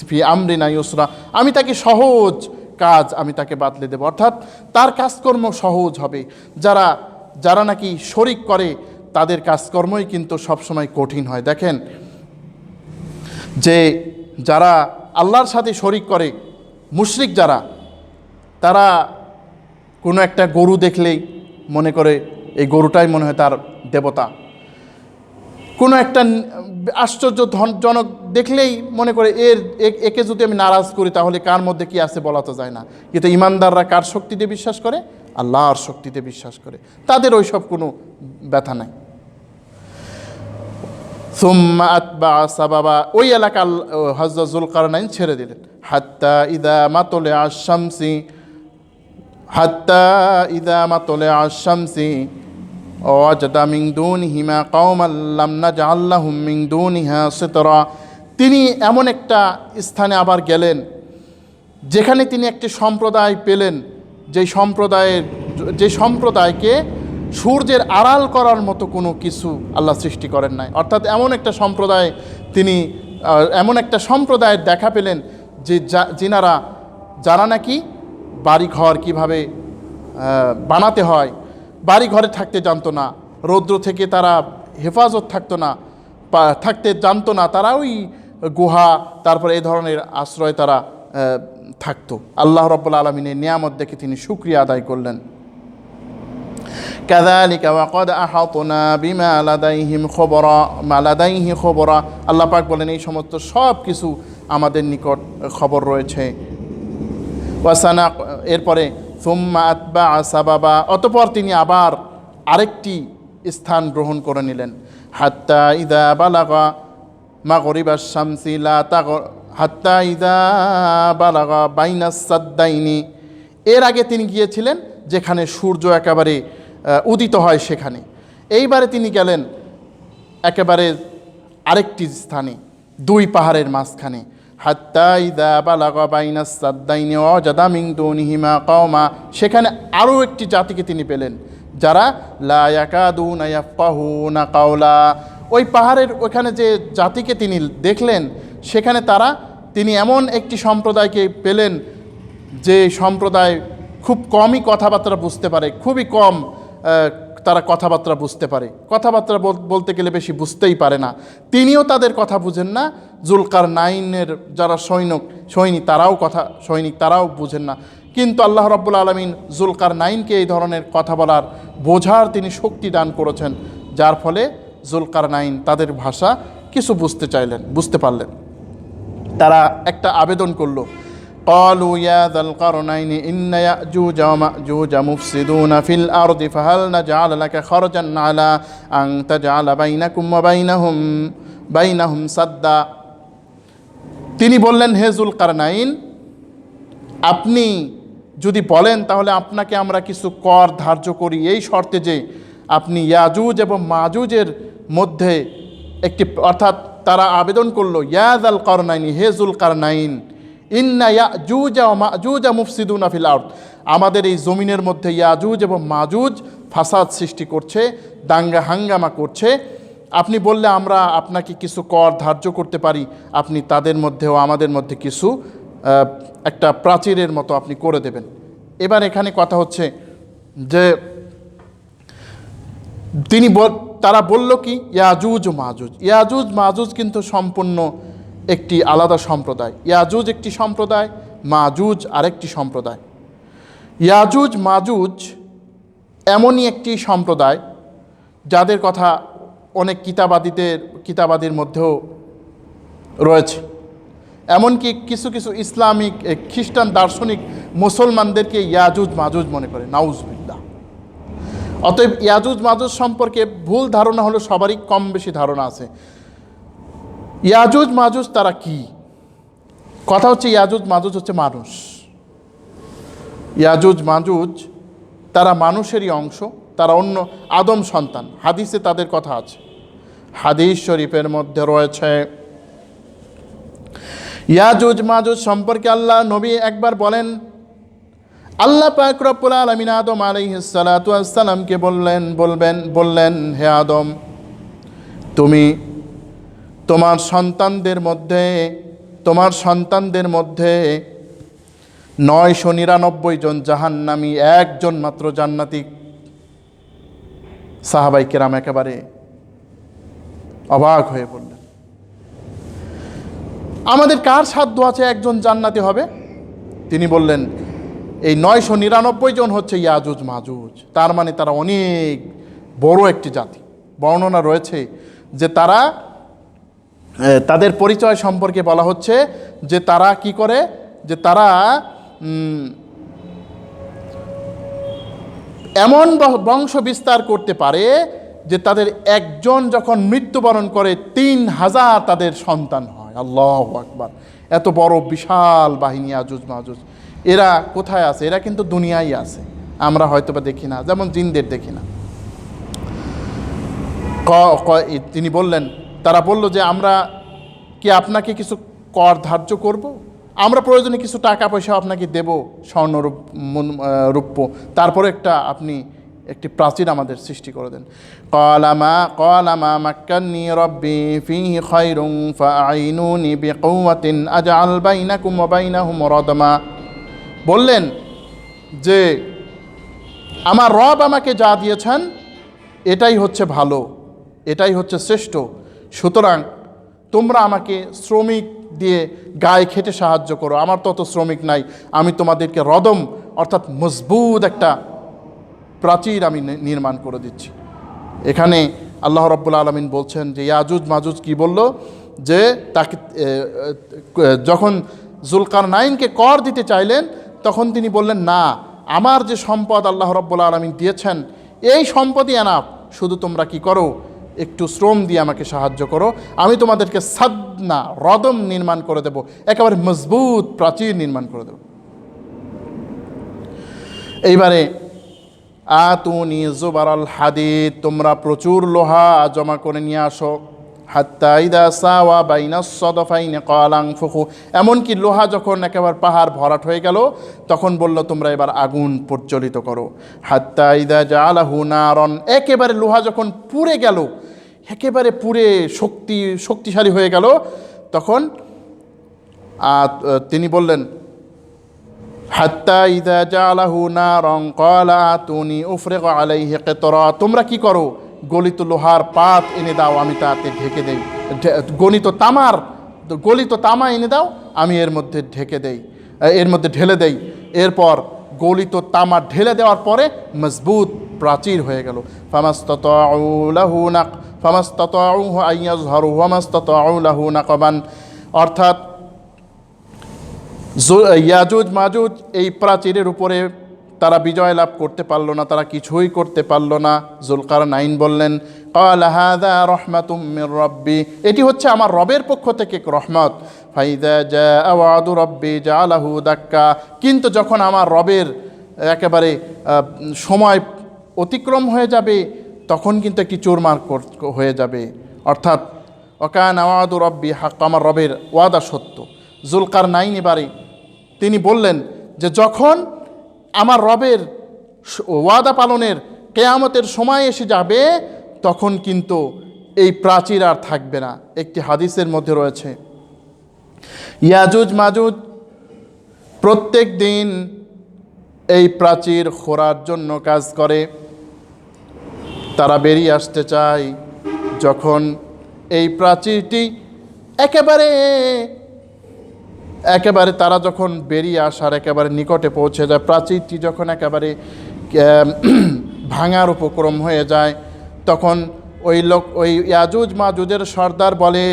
ফি আমরিনা ইউসরা, আমি তাকে সহজ কাজ আমি তাকে বাতলে দেব, অর্থাৎ তার কাজকর্ম সহজ হবে। যারা নাকি শরিক করে, তাদের কাজকর্মই কিন্তু সবসময় কঠিন হয়। দেখেন যে যারা আল্লাহর সাথে শরিক করে, মুশরিক যারা, তারা কোনো একটা গরু দেখলেই মনে করে এই গরুটাই মনে হয় তার দেবতা। কোনো একটা আশ্চর্যজনক দেখলেই মনে করে একে যদি আমি নারাজ করি তাহলে কার মধ্যে কি আছে বলা তো যায় না। কিন্তু ঈমানদাররা কার শক্তিতে বিশ্বাস করে? আল্লাহর শক্তিতে বিশ্বাস করে, তাদের ওইসব কোনো ব্যথা নাই। সুম্মা আতবা সাবাবা, ওই এলাকা হযরত যুলকারনাইন ছেড়ে দিলেন। হাত্তা ইদা মাতলে আশ-শামসি ওয়াজাদা মিন দুনিহিমা কওমান লাম নাজআল লাহুম মিন দুনিহা সিতরা। তিনি এমন একটা স্থানে আবার গেলেন যেখানে তিনি একটি সম্প্রদায় পেলেন, যে সম্প্রদায়কে সূর্যের আড়াল করার মতো কোনো কিছু আল্লাহ সৃষ্টি করেন নাই। অর্থাৎ এমন একটা সম্প্রদায়ের দেখা পেলেন যে যারা নাকি বাড়িঘর কিভাবে বানাতে হয়, বাড়ি ঘরে থাকতে জানতো না, রৌদ্র থেকে তারা হেফাজত থাকতে জানতো না, তারা ওই গুহা, তারপরে এই ধরনের আশ্রয় তারা থাকতো। আল্লাহ রাব্বুল আলামিনের নিয়ামত দেখে তিনি শুকরিয়া আদায় করলেন। কাযালিকা ওয়া ক্বাদ আহাতনা বিমা লাদাইহি খবরা। আল্লাহ পাক বলেন, এই সমস্ত সব কিছু আমাদের নিকট খবর রয়েছে। ওয়াসানা, এরপরে সুম্মা আতবা সাবাবা, অতঃপর তিনি আবার আরেকটি স্থান গ্রহণ করে নিলেন। হাত্তা ইদা বালাগা মাগরিবাশ শামসি হাত্তা ইদা বালাগা বাইনাস সাদ্দাইনি, এর আগে তিনি গিয়েছিলেন যেখানে সূর্য একেবারে উদিত হয় সেখানে। এইবারে তিনি গেলেন একেবারে আরেকটি স্থানে, দুই পাহাড়ের মাঝখানে, হাত্তা ইযা বালাগা বাইনাস সাদ্দাইনি ওয়াজাদা মিন দুনিহিমা কওমা, সেখানে আরও একটি জাতিকে তিনি পেলেন যারা লা ইয়াকাদুনা ইয়াফকাহুনা কাওলা। ওই পাহাড়ের ওখানে যে জাতিকে তিনি দেখলেন, সেখানে তিনি এমন একটি সম্প্রদায়কে পেলেন যে সম্প্রদায় খুব কমই কথাবার্তা বুঝতে পারে, খুবই কম তারা কথাবার্তা বুঝতে পারে, কথাবার্তা বলতে গেলে বেশি বুঝতেই পারে না। তিনিও তাদের কথা বুঝেন না, যুলকারনাইনের যারা সৈনিক তারাও বুঝেন না। কিন্তু আল্লাহ রাব্বুল আলামিন যুলকারনাইনকে এই ধরনের কথা বলার বোঝার তিনি শক্তি দান করেছেন, যার ফলে যুলকারনাইন তাদের ভাষা কিছু বুঝতে পারলেন। তারা একটা আবেদন করলো, قالوا يا ذا القرنين إن يأجوج ومأجوج مفسدون في الأرض فهل نجعل لك خرجا على أن تجعل بينكم وبينهم سدا। তিনি বললেন, হে যুলকারনাইন, আপনি যদি বলেন তাহলে আপনাকে আমরা কিছু কর ধার্য করি, এই শর্তে যে আপনি ইয়াজুজ এবং মাজুজের মধ্যে একটি, অর্থাৎ তারা আবেদন করলো, ইয়া যাল কারনাইন, হে যুলকারনাইন, ইন্না ইয়াজুজ ওয়া মাজুজ মুফসিদুনা ফিল আরদ, আমাদের এই জমিনের মধ্যে ইয়াজুজ এবং মাজুজ ফাসাদ সৃষ্টি করছে, দাঙ্গা হাঙ্গামা করছে। আপনি বললে আমরা আপনাকে কিছু কর ধার্য করতে পারি, আপনি তাদের মধ্যেও আমাদের মধ্যে কিছু একটা প্রাচীরের মতো আপনি করে দেবেন। এবার এখানে কথা হচ্ছে যে তারা বলল কি, ইয়াজুজ মাজুজ কিন্তু সম্পূর্ণ একটি আলাদা সম্প্রদায়। ইয়াজুজ একটি সম্প্রদায়, মাজুজ আরেকটি সম্প্রদায়। ইয়াজুজ মাজুজ এমনই একটি সম্প্রদায় যাদের কথা অনেক কিতাবাদির মধ্যেও রয়েছে। এমনকি কিছু কিছু ইসলামিক খ্রিস্টান দার্শনিক মুসলমানদেরকে ইয়াজুজ মাজুজ মনে করে, নাউজুবিল্লাহ। অতএব ইয়াজুজ মাজুজ সম্পর্কে ভুল ধারণা হলো সবারই কম বেশি ধারণা আছে। ইয়াজুজ মাজুজ তারা কি? কথা হচ্ছে ইয়াজুজ মাজুজ হচ্ছে মানুষ। ইয়াজুজ মাজুজ তারা মানুষেরই অংশ, তারা অন্য আদম সন্তান। হাদিসে তাদের কথা আছে, হাদিস শরীফের মধ্যে রয়েছে। ইয়াজুজ মাজুজ সম্পর্কে আল্লাহ নবী একবার আল্লাহ পাক রব্বুল আলামিন আদম আলাইহিস সালাতু ওয়াস সালামকে বললেন, হে আদম, তুমি তোমার সন্তানদের মধ্যে 999 জন জাহান্নামী, একজন মাত্র জান্নাতি। সাহাবায়ে কেরাম একেবারে অবাক হয়ে বললেন, আমাদের কার সাধ্য আছে একজন জান্নাতি হবে? তিনি বললেন, এই 999 জন হচ্ছে ইয়াজুজ মাজুজ। তার মানে তারা অনেক বড় একটি জাতি। বর্ণনা রয়েছে যে তাদের পরিচয় সম্পর্কে বলা হচ্ছে যে তারা কি করে, যে তারা এমন বংশ বিস্তার করতে পারে যে তাদের একজন যখন মৃত্যুবরণ করে 3000 তাদের সন্তান হয়। আল্লাহু আকবার! এত বড় বিশাল বাহিনী ইয়াজুজ মাজুজ। এরা কোথায় আছে? এরা কিন্তু দুনিয়ায় আছে, আমরা হয়তোবা দেখি না, যেমন জিনদের দেখি না। তিনি বললেন, তারা বলল যে আমরা কি আপনাকে কিছু কর ধার্য করব? আমরা প্রয়োজনে কিছু টাকা পয়সা আপনাকে দেব, স্বর্ণ রূপ্য, তারপরে আপনি একটি প্রাচীর আমাদের সৃষ্টি করে দেন। ক্বালামা মাক্কান্নী রাব্বী ফীহি খায়রুন ফাআইনুনি বিকুওয়াতিন আজআল বাইনাকুম ওয়া বাইনাহুম রাদমা। বললেন যে আমার রব আমাকে যা দিয়েছেন এটাই হচ্ছে ভালো, এটাই হচ্ছে শ্রেষ্ঠ, সুতরাং তোমরা আমাকে শ্রমিক দিয়ে গায়ে খেটে সাহায্য করো, আমার তত শ্রমিক নাই, আমি তোমাদেরকে রদম অর্থাৎ মজবুত একটা প্রাচীর আমি নির্মাণ করে দিচ্ছি। এখানে আল্লাহ রাব্বুল আলামিন বলছেন যে ইয়াজুজ মাজুজ কি বলল, যে তাকে যখন যুলকারনাইনকে কর দিতে চাইলেন তখন তিনি বললেন, না, আমার যে সম্পদ আল্লাহ রাব্বুল আলামিন দিয়েছেন এই সম্পদই এনাফ, শুধু তোমরা কি করো, একটু শ্রম দিয়ে আমাকে সাহায্য করো, আমি তোমাদেরকে সাদনা রদম নির্মাণ করে দেব, একেবারে মজবুত প্রাচীর নির্মাণ করে দেব। এইবারে আতুনি জুবারাল হাদিদ, তোমরা প্রচুর লোহা জমা করে নিয়ে আসো। হাত্তা ইদা সাওয়া বাইনাস সাদফাইনি ক্বালা আনফুখু, এমনকি লোহা যখন একেবারে পাহাড় ভরাট হয়ে গেল তখন বলল তোমরা এবার আগুন প্রজ্বলিত করো। হাত্তা ইদা জাআলাহু নারন, একেবারে লোহা যখন পুড়ে গেল, একেবারে পুড়ে শক্তিশালী হয়ে গেল, তখন তিনি বললেন হাত্তা ইদা জাআলাহু নারন ক্বালা আতুনি উফরিগু আলাইহি কিতরা, তোমরা কি করো, গলিত লোহার পাত এনে দাও, আমি তাতে ঢেকে দেই, গলিত তামা এনে দাও, আমি এর মধ্যে ঢেলে দেই। এরপর গলিত তামা ঢেলে দেওয়ার পরে মজবুত প্রাচীর হয়ে গেল। ফামাস্তাতাউহু আন ইয়াযহারুহু ওয়ামাস্তাতাউ লাহু নাকবান, অর্থাৎ ইয়াজুজ মাজুজ এই প্রাচীরের উপরে তারা বিজয় লাভ করতে পারল না, তারা কিছুই করতে পারল না। যুলকারনাইন বললেন ক্বালা হাযা রাহমাতুম মির রাব্বি, এটি হচ্ছে আমার রবের পক্ষ থেকে রহমত। ফাইযা জাআ ওয়াদু রাব্বি জাআলাহু দাক্কা, কিন্তু যখন আমার রবের একেবারে সময় অতিক্রম হয়ে যাবে তখন কিন্তু একটি চুরমার হয়ে যাবে। অর্থাৎ ওয়াকানা ওয়াদু রাব্বি হাক্ক, আমার রবের ওয়াদা সত্য। যুলকারনাইন এবারে তিনি বললেন যে যখন আমার রবের ওয়াদা পালনের কিয়ামতের সময় এসে যাবে তখন কিন্তু এই প্রাচীর আর থাকবে না। একটি হাদিসের মধ্যে রয়েছে ইয়াজুজ মাজুজ প্রত্যেক দিন এই প্রাচীর খোঁড়ার জন্য কাজ করে, তারা বেরিয়ে আসতে চায়। যখন এই প্রাচীরটি একেবারে তারা যখন বেরিয়ে আসার একেবারে নিকটে পৌঁছে যায়, প্রাচীরটি যখন একেবারে ভাঙার উপক্রম হয়ে যায়, তখন ওই ইয়াজুজ মাজুজের সর্দার বলে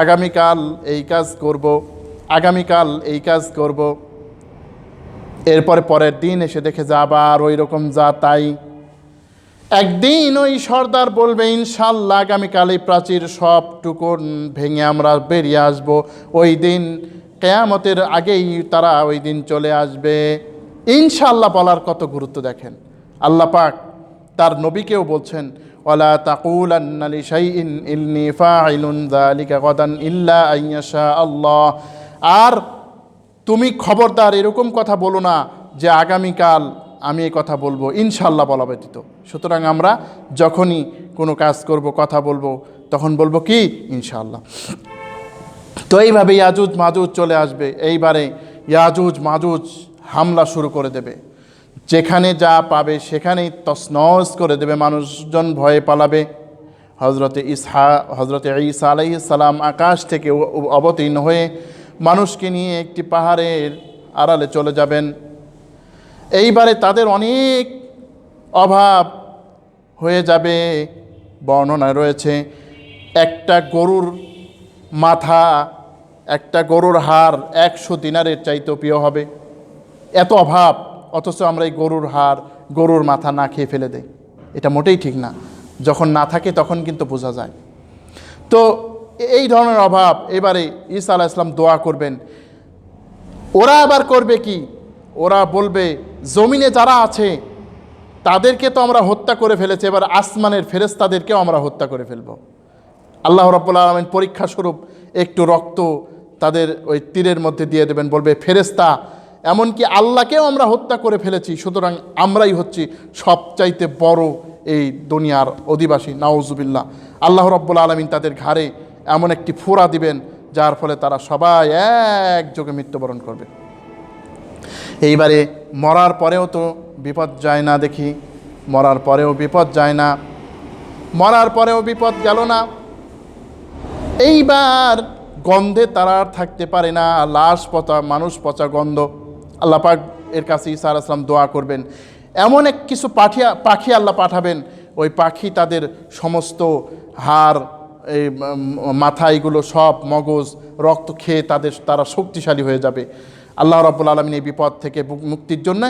আগামীকাল এই কাজ করব। এরপরে পরের দিন এসে দেখে যে আবার ওই রকম যা তাই। একদিন ওই সর্দার বলবে ইনশাল্লাহ আগামীকাল এই প্রাচীর সবটুকু ভেঙে আমরা বেরিয়ে আসব। ওই দিন কিয়ামতের আগেই তারা ওই দিন চলে আসবে। ইনশাল্লাহ বলার কত গুরুত্ব দেখেন। আল্লাহ পাক তার নবীকেও বলছেন ওয়ালা তাকুলান্না লিশাইইন ইন্নী ফাইলুন যালিকা গাদান ইল্লা আইয়াশা আল্লাহ, আর তুমি খবরদার এরকম কথা বলো না যে আগামীকাল আমি এই কথা বলবো, ইনশাল্লাহ বলা ব্যতীত। সুতরাং আমরা যখনই কোনো কাজ করব, কথা বলবো, তখন বলবো কি ইনশাল্লাহ। তো এইভাবে ইয়াজুজ মাজুজ চলে আসবে। এইবারে ইয়াজুজ মাজুজ হামলা শুরু করে দেবে, যেখানে যা পাবে সেখানেই তছনছ করে দেবে, মানুষজন ভয়ে পালাবে। হজরতে ঈসা আলাইহিস সালাম আকাশ থেকে অবতীর্ণ হয়ে মানুষকে নিয়ে একটি পাহাড়ের আড়ালে চলে যাবেন। এইবারে তাদের অনেক অভাব হয়ে যাবে। বর্ণনায় রয়েছে একটা গরুর মাথা, একটা গরুর হাড় 100 দিনারের চাইতেও প্রিয় হবে, এত অভাব। অথচ আমরা এই গরুর মাথা না খেয়ে ফেলে দেই, এটা মোটেই ঠিক না। যখন না থাকে তখন কিন্তু বোঝা যায়। তো এই ধরনের অভাব। এবারে ঈসা আলাইহিস সালাম দোয়া করবেন। ওরা আবার করবে কি, ওরা বলবে জমিনে যারা আছে তাদেরকে তো আমরা হত্যা করে ফেলেছি, এবার আসমানের ফেরেশতাদেরকেও আমরা হত্যা করে ফেলব। আল্লাহ রাব্বুল আলামিন পরীক্ষা স্বরূপ একটু রক্ত তাদের ওই তীরের মধ্যে দিয়ে দেবেন, বলবে ফেরেশতা এমনকি আল্লাহকেও আমরা হত্যা করে ফেলেছি, সুতরাং আমরাই হচ্ছি সবচাইতে বড় এই দুনিয়ার অধিবাসী, নাউজুবিল্লাহ। আল্লাহ রাব্বুল আলামিন তাদের ঘাড়ে এমন একটি ফোঁড়া দিবেন যার ফলে তারা সবাই একযোগে মৃত্যুবরণ করবে। এইবারে মরার পরেও তো বিপদ যায় না, দেখি মরার পরেও বিপদ যায় না, মরার পরেও বিপদ গেল না। এইবার গন্ধে তারা আর থাকতে পারে না, লাশ পচা, মানুষ পচা গন্ধ। আল্লাহ পাক এর কাছে ঈসা আলাইহিস সালাম দোয়া করবেন, এমন এক কিছু পাখি আল্লাহ পাঠাবেন, ওই পাখি তাদের সমস্ত হাড়, এই মাথা, এগুলো সব মগজ, রক্ত খেয়ে তারা শক্তিশালী হয়ে যাবে। আল্লাহ রাব্বুল আলামিন এই বিপদ থেকে মুক্তির জন্য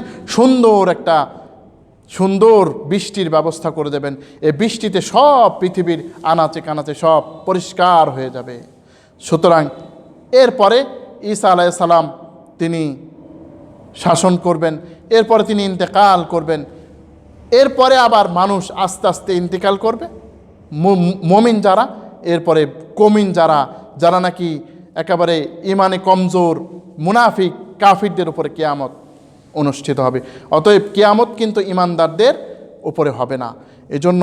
সুন্দর বৃষ্টির ব্যবস্থা করে দেবেন। এই বৃষ্টিতে সব পৃথিবীর আনাচে কানাচে সব পরিষ্কার হয়ে যাবে। সুতরাং এরপরে ঈসা আলাইহিস সালাম তিনি শাসন করবেন, এরপরে তিনি ইন্তেকাল করবেন। এরপরে আবার মানুষ আস্তে আস্তে ইন্তেকাল করবে, মুমিন যারা, এরপরে কমিন যারা, যারা নাকি একেবারে ইমানে কমজোর মুনাফিক কাফিরদের উপরে কিয়ামত অনুষ্ঠিত হবে। অতএব কিয়ামত কিন্তু ইমানদারদের উপরে হবে না। এজন্য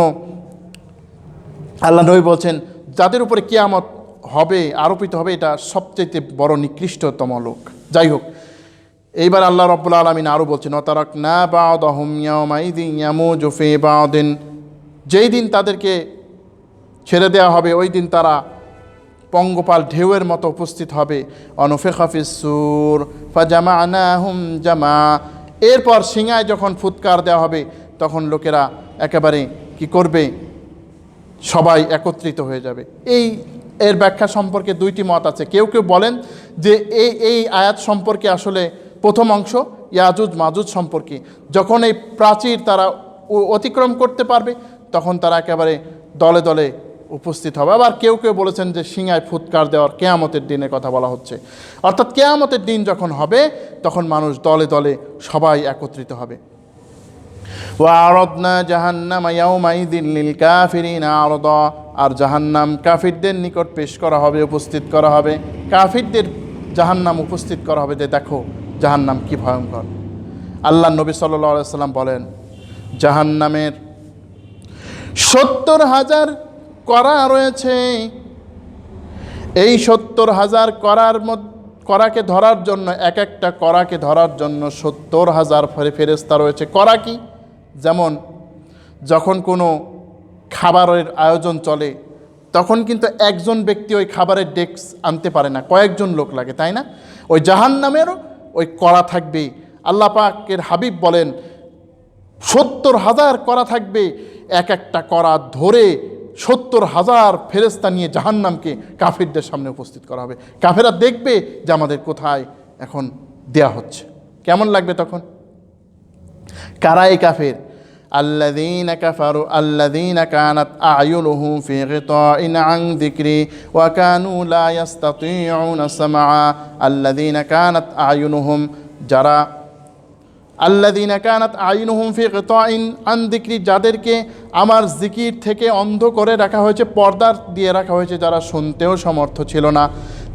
আল্লাহ নবী বলছেন যাদের উপরে কিয়ামত হবে, আরোপিত হবে, এটা সবচেয়ে বড় নিকৃষ্টতম লোক। যাই হোক, এইবার আল্লাহ রাব্বুল আলামিন আরও বলছেন ওয়াতারাকনা বা'দাহুম ইয়াওমাইযিন ইয়ামুজু ফি বা'দিন, যেই দিন তাদেরকে ছেড়ে দেওয়া হবে ওই দিন তারা পঙ্গপাল ঢেউয়ের মতো উপস্থিত হবে। অনুফিখা ফিস-সূর ফাজামা'নাহুম জামা, এরপর সিংহায় যখন ফুৎকার দেওয়া হবে তখন লোকেরা একেবারে কি করবে, সবাই একত্রিত হয়ে যাবে। এর ব্যাখ্যা সম্পর্কে দুইটি মত আছে। কেউ কেউ বলেন যে এই আয়াত সম্পর্কে আসলে প্রথম অংশ ইয়াজুজ মাজুজ সম্পর্কে, যখন এই প্রাচীর তারা অতিক্রম করতে পারবে তখন তারা একেবারে দলে দলে উপস্থিত হবে। আবার কেউ কেউ বলেছেন যে সিংহায় ফুৎকার দেওয়ার কেয়ামতের দিনের কথা বলা হচ্ছে, অর্থাৎ কেয়ামতের দিন যখন হবে তখন মানুষ দলে দলে সবাই একত্রিত হবে। ওয়া'আরাদনা জাহান্নামা ইয়াওমাইযিন লিল কাফিরিনা আরদা, আর জাহান্নাম কাফিরদের নিকট পেশ করা হবে, উপস্থিত করা হবে। কাফিরদের জাহান্নাম উপস্থিত করা হবে যে দেখো জাহান্নাম কি ভয়ঙ্কর। আল্লাহ নবী সাল্লাল্লাহু আলাইহি সাল্লাম বলেন জাহান্নামের 70,000 কড়া রয়েছে, এই 70,000 কড়াকে ধরার জন্য, এক একটা কড়াকে ধরার জন্য 70,000 ফেরেশতা রয়েছে। কড়া কি? যেমন যখন কোনো খাবারের আয়োজন চলে তখন কিন্তু একজন ব্যক্তি ওই খাবারের ডেস্ক আনতে পারে না, কয়েকজন লোক লাগে, তাই না? ওই জাহান্নামেরও ওই কড়া থাকবে। আল্লাহ পাকের হাবিব বলেন 70,000 কড়া থাকবে, এক একটা কড়া ধরে 70,000 ফেরেশতা নিয়ে জাহান্নামকে কাফিরদের সামনে উপস্থিত করা হবে। কাফেররা দেখবে যে আমাদের কোথায় এখন দেয়া হচ্ছে। কেমন লাগবে তখন? কারা এই কাফের? আল্লাযীনা কাফারু আল্লাযীনা কানাত আ'য়ুনুহুম ফি গিতাইন আন যিকরি ওয়া কানু লা ইস্তাতিউনা সামআ। আল্লাযীনা কানাত আ'য়ুনুহুম, যারা আল্লাযীনা কানাত আ'য়ুনুহুম ফি গিতাইন আন যিকরি, যাদেরকে আমার জিকির থেকে অন্ধ করে রাখা হয়েছে, পর্দা দিয়ে রাখা হয়েছে, যারা শুনতেও সমর্থ ছিল না,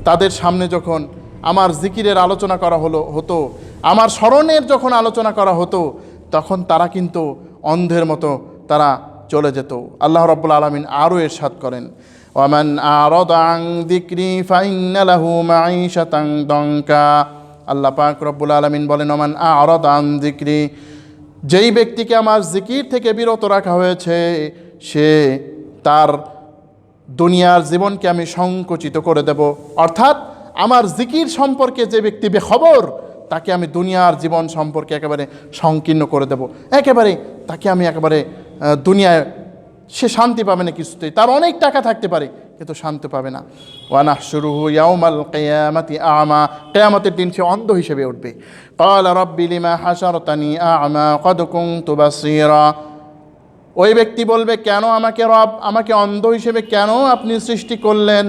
তাদের সামনে যখন আমার জিকিরের আলোচনা করা হতো, আমার স্মরণের যখন আলোচনা করা হতো তখন তারা কিন্তু অন্ধের মতো তারা চলে যেত। আল্লাহ রাব্বুল আলামিন আরও ইরশাদ করেন ওয়ামান আ'রাদা আন যিকরি ফাইন্না লাহু মাঈশাতান দানকা। আল্লাহ পাক রব্বুল আলামিন বলেন ওমান আ'রাদা আন যিকরি, যেই ব্যক্তিকে আমার জিকির থেকে বিরত রাখা হয়েছে সে তার দুনিয়ার জীবনকে আমি সংকুচিত করে দেব। অর্থাৎ আমার জিকির সম্পর্কে যে ব্যক্তি বেখবর তাকে আমি দুনিয়ার জীবন সম্পর্কে একেবারে সংকীর্ণ করে দেব। একেবারে তাকে আমি একেবারে দুনিয়ায় সে শান্তি পাবে না কিছুতেই। তার অনেক টাকা থাকতে পারে কিন্তু শান্তি পাবে না। ওয়ানাহশুরুহু ইয়াউমাল কিয়ামাতি আ'মা, কিয়ামতের দিন সে অন্ধ হিসেবে উঠবে। ক্বালা রাব্বি লিমা হাশারতানি আ'মা ক্বাদ কুনতু বাসীরা, ওই ব্যক্তি বলবে কেন আমাকে রব, আমাকে অন্ধ হিসেবে কেন আপনি সৃষ্টি করলেন,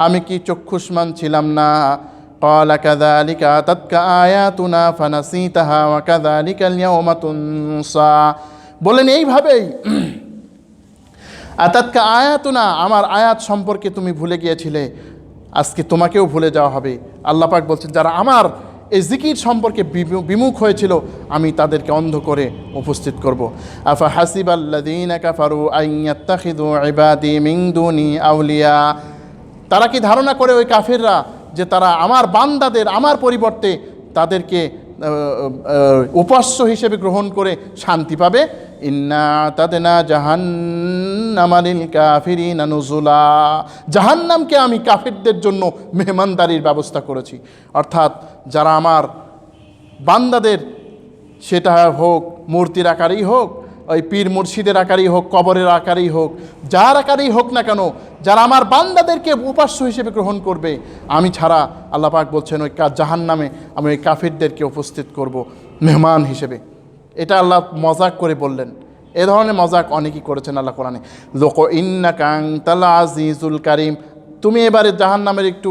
আমি কি চক্ষুষ্মান ছিলাম না? ক্বালা কাযালিকা আতাতকা আয়াতুনা ফানাসিতাহা ওয়া কাযালিকাল ইয়াওমা তুনসা, বলেন এইভাবেই আতাতকা আয়াতুনা, আমার আয়াত সম্পর্কে তুমি ভুলে গিয়েছিলে, আজকে তোমাকেও ভুলে যাওয়া হবে। আল্লাহ পাক বলছেন যারা আমার এই জিকির সম্পর্কে বিমুখ হয়েছিল আমি তাদেরকে অন্ধ করে উপস্থিত করব। আফা হাসিবাল্লাযীনা কাফারু আন ইয়াত্তাখিযু ইবাদি মিন দুনি আউলিয়া, তারা কি ধারণা করে ওই কাফিররা যে তারা আমার বান্দাদের আমার পরিবর্তে তাদেরকে উপাস্য হিসেবে গ্রহণ করে শান্তি পাবে? ইন্না আ'তাদনা জাহান্নামা লিল কাফিরিনা নুজুলা, জাহান্নামকে আমি কাফিরদের জন্য মেহমানদারির ব্যবস্থা করেছি। অর্থাৎ যারা আমার বান্দাদের, সেটা হোক মূর্তির আকারেই হোক, ওই পীর মুর্শিদের আকারেই হোক, কবরের আকারেই হোক, যার আকারেই হোক না কেন, যারা আমার বান্দাদেরকে উপাস্য হিসেবে গ্রহণ করবে, আমি ছাড়া আল্লাহ পাক বলছেন ওই জাহান্নামে আমি ওই কাফিরদেরকে উপস্থিত করব মেহমান হিসেবে। এটা আল্লাহ মজাক করে বললেন। এ ধরনের মজাক অনেকেই করেছেন আল্লাহ কোরআনে। লোক ইন্নাকা আনতাল আজিজুল কারিম, তুমি এবারে জাহান্নামের একটু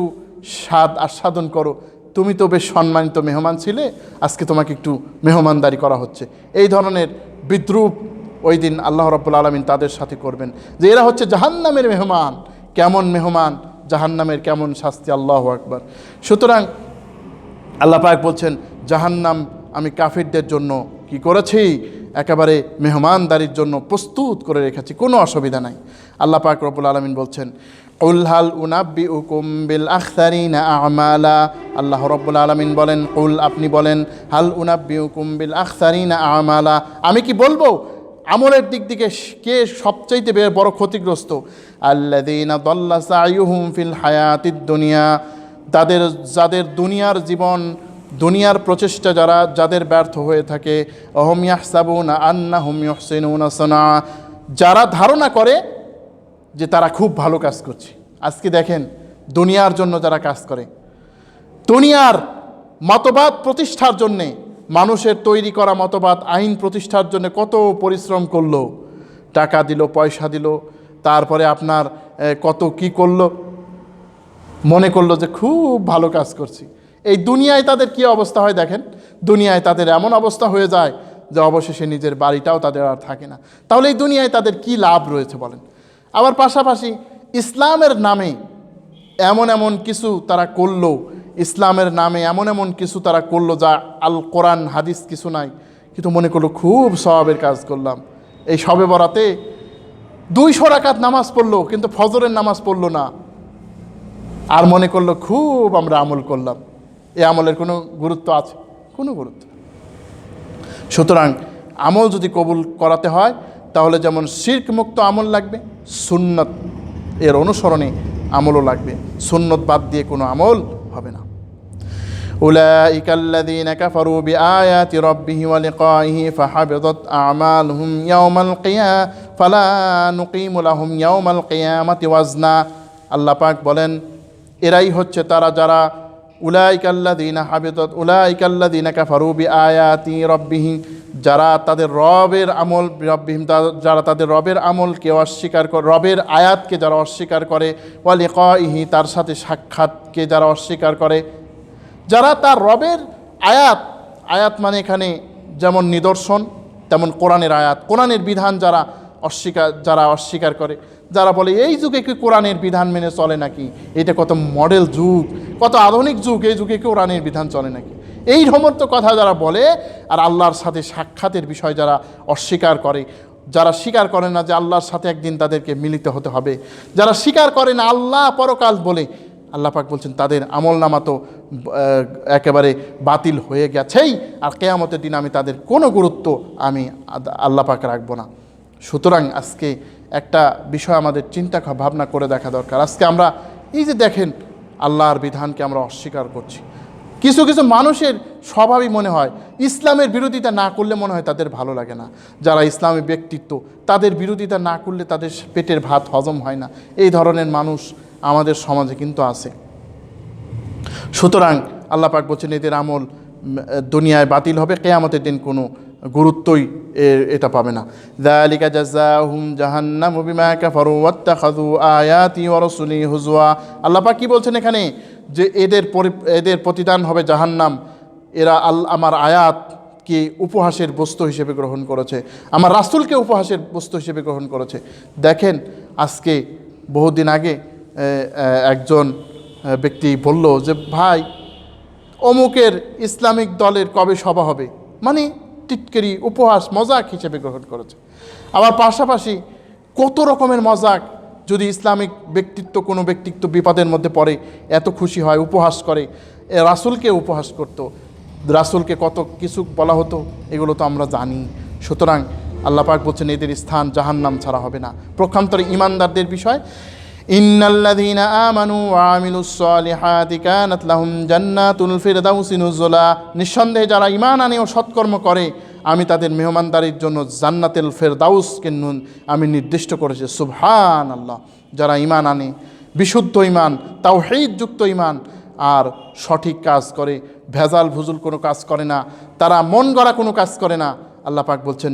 স্বাদ আস্বাদন করো, তুমি তো বেশ সম্মানিত মেহমান ছিলে, আজকে তোমাকে একটু মেহমানদারি করা হচ্ছে। এই ধরনের বিদ্রূপ ওই দিন আল্লাহ রাব্বুল আলামিন তাদের সাথে করবেন যে এরা হচ্ছে জাহান্নামের মেহমান। কেমন মেহমান, জাহান্নামের কেমন শাস্তি, আল্লাহু আকবার। সুতরাং আল্লাহ পাক বলছেন জাহান্নাম আমি কাফিরদের জন্য কি করেছি, একেবারে মেহমানদারির জন্য প্রস্তুত করে রেখেছি, কোনো অসুবিধা নাই। আল্লাহ পাক রব্বুল আলামিন বলছেন কুল হাল উনাব্বিউকুম বিল আখসারিনা আমালা। আল্লাহ রব্বুল আলামিন বলেন কুল, আপনি বলেন, হাল উনাব্বিউকুম বিল আখসারিনা আমালা, আমি কি বলবো আমলের দিক থেকে কে সবচাইতে বড় ক্ষতিগ্রস্ত? আল্লাযীনা দাল্লা সাইয়ুহুম ফিল হায়াতিদ দুনিয়া, যাদের দুনিয়ার জীবন, দুনিয়ার প্রচেষ্টা যাদের ব্যর্থ হয়ে থাকে। অহম ইয়াহসাবুনা আন্নাহুম ইউহসিনুনা সানা, যারা ধারণা করে যে তারা খুব ভালো কাজ করছে। আজকে দেখেন দুনিয়ার জন্য যারা কাজ করে, দুনিয়ার মতবাদ প্রতিষ্ঠার জন্যে, মানুষের তৈরি করা মতবাদ আইন প্রতিষ্ঠার জন্য কত পরিশ্রম করলো, টাকা দিল, পয়সা দিল, তারপরে আপনার কত কি করলো, মনে করলো যে খুব ভালো কাজ করছি। এই দুনিয়ায় তাদের কি অবস্থা হয় দেখেন, দুনিয়ায় তাদের এমন অবস্থা হয়ে যায় যে অবশেষে নিজের বাড়িটাও তাদের আর থাকে না। তাহলে এই দুনিয়ায় তাদের কি লাভ রয়েছে বলেন? আবার পাশাপাশি ইসলামের নামে এমন এমন কিছু তারা করলো, ইসলামের নামে এমন এমন কিছু তারা করলো যা আল কোরআন হাদিস কিছু নাই, কিন্তু মনে করলো খুব সওয়াবের কাজ করলাম। এই শবে বরাতে 200 রাকাত নামাজ পড়লো, কিন্তু ফজরের নামাজ পড়লো না, আর মনে করলো খুব আমরা আমল করলাম। এই আমলের কোনো গুরুত্ব আছে? কোনো গুরুত্ব। সুতরাং আমল যদি কবুল করাতে হয় তাহলে যেমন শিরক মুক্ত আমল লাগবে, সুন্নত এর অনুসরণে আমলও লাগবে, সুন্নত বাদ দিয়ে কোনো আমল হবে না। উলাইকাল্লাযীনা কাফারু বিআয়াতি রাব্বিহিম ওয়া লিকাইহি ফাহাবিতাত আমালুহুম ইয়াওমাল কিয়ামাহ ফালা নুকিমু লাহুম ইয়াওমাল কিয়ামাতি ওয়াজনা। আল্লাহ পাক বলেন এরাই হচ্ছে তারা যারা উলাইকাল্লাযীনা কাফারু বিআয়াতি রাব্বিহিম, যারা তাদের রবের আমল, যারা তাদের রবের আমলকে অস্বীকার করে, রবের আয়াতকে যারা অস্বীকার করে, ওয়া লিকাইহি, তার সাথে সাক্ষাৎকে যারা অস্বীকার করে, যারা তার রবের আয়াত মানে এখানে যেমন নিদর্শন তেমন কোরআনের আয়াত, কোরআনের বিধান যারা অস্বীকার করে, যারা বলে এই যুগে কি কোরআনের বিধান মেনে চলে নাকি, এটা কত মডেল যুগ, কত আধুনিক যুগ, এই যুগে কি কোরআনের বিধান চলে নাকি, এই সমস্ত কথা যারা বলে, আর আল্লাহর সাথে সাক্ষাতের বিষয় যারা অস্বীকার করে, যারা স্বীকার করে না যে আল্লাহর সাথে একদিন তাদেরকে মিলিত হতে হবে, যারা স্বীকার করে না আল্লাহ পরকাল বলে, আল্লাহ পাক বলছেন তাদের আমলনামা তো একেবারে বাতিল হয়ে গেছেই, আর কিয়ামতের দিন আমি তাদের কোনো গুরুত্ব আমি আল্লাহ পাক রাখবো না। সুতরাং আজকে একটা বিষয় আমাদের চিন্তা ভাবনা করে দেখা দরকার। আজকে আমরা এই যে দেখেন আল্লাহর বিধানকে আমরা অস্বীকার করছি, কিছু কিছু মানুষের স্বভাবই মনে হয় ইসলামের বিরোধিতা না করলে মনে হয় তাদের ভালো লাগে না, যারা ইসলামী ব্যক্তিত্ব তাদের বিরোধিতা না করলে তাদের পেটের ভাত হজম হয় না, এই ধরনের মানুষ আমাদের সমাজে কিন্তু আছে। সুতরাং আল্লাহ পাক বলছেন এদের আমল দুনিয়ায় বাতিল হবে, কিয়ামতের দিন কোনো গুরুত্বই এটা পাবে না। যালিকা জাযাহুম জাহান্নামু বিমা কাফারু ওয়াত্তাখাযু আয়াতি ওয়া রাসূলি হুজওয়া। আল্লাহ পাক কি বলছেন এখানে, যে এদের প্রতিদান হবে জাহান্নাম, এরা আমার আয়াতকে উপহাসের বস্তু হিসেবে গ্রহণ করেছে, আমার রাসূলকে উপহাসের বস্তু হিসেবে গ্রহণ করেছে। দেখেন আজকে বহুদিন আগে একজন ব্যক্তি বলল যে ভাই অমুকের ইসলামিক দলের কবে সভা হবে, মানে টিটকারি উপহাস মজাক হিসেবে গ্রহণ করেছে। আবার পাশাপাশি কত রকমের মজাক, যদি ইসলামিক কোনো ব্যক্তিত্ব বিপদের মধ্যে পড়ে এত খুশি হয়, উপহাস করে, রাসূলকে উপহাস করত, রাসূলকে কত কিছু বলা হতো, এগুলো তো আমরা জানি। সুতরাং আল্লাহ পাক বলছেন এদের স্থান জাহান্নাম ছাড়া হবে না। প্রক্ষান্তরে ঈমানদারদের বিষয়, ইন্নাল্লাযীনা আমানু ওয়া আমিলুস সালিহাতি কানাত লাহুম জান্নাতুল ফিরদাউসি নুজুলা। নিঃসন্দেহে যারা ঈমান আনে ও সৎকর্ম করে আমি তাদের মেহমানদারির জন্য জান্নাতুল ফিরদাউসকে আমি নির্দিষ্ট করেছি। সুবহানাল্লাহ। যারা ঈমান আনে, বিশুদ্ধ ঈমান, তাওহীদযুক্ত ঈমান, আর সঠিক কাজ করে, ভেজাল ভুজুল কোনো কাজ করে না, তারা মন গড়া কোনো কাজ করে না, আল্লাহ পাক বলছেন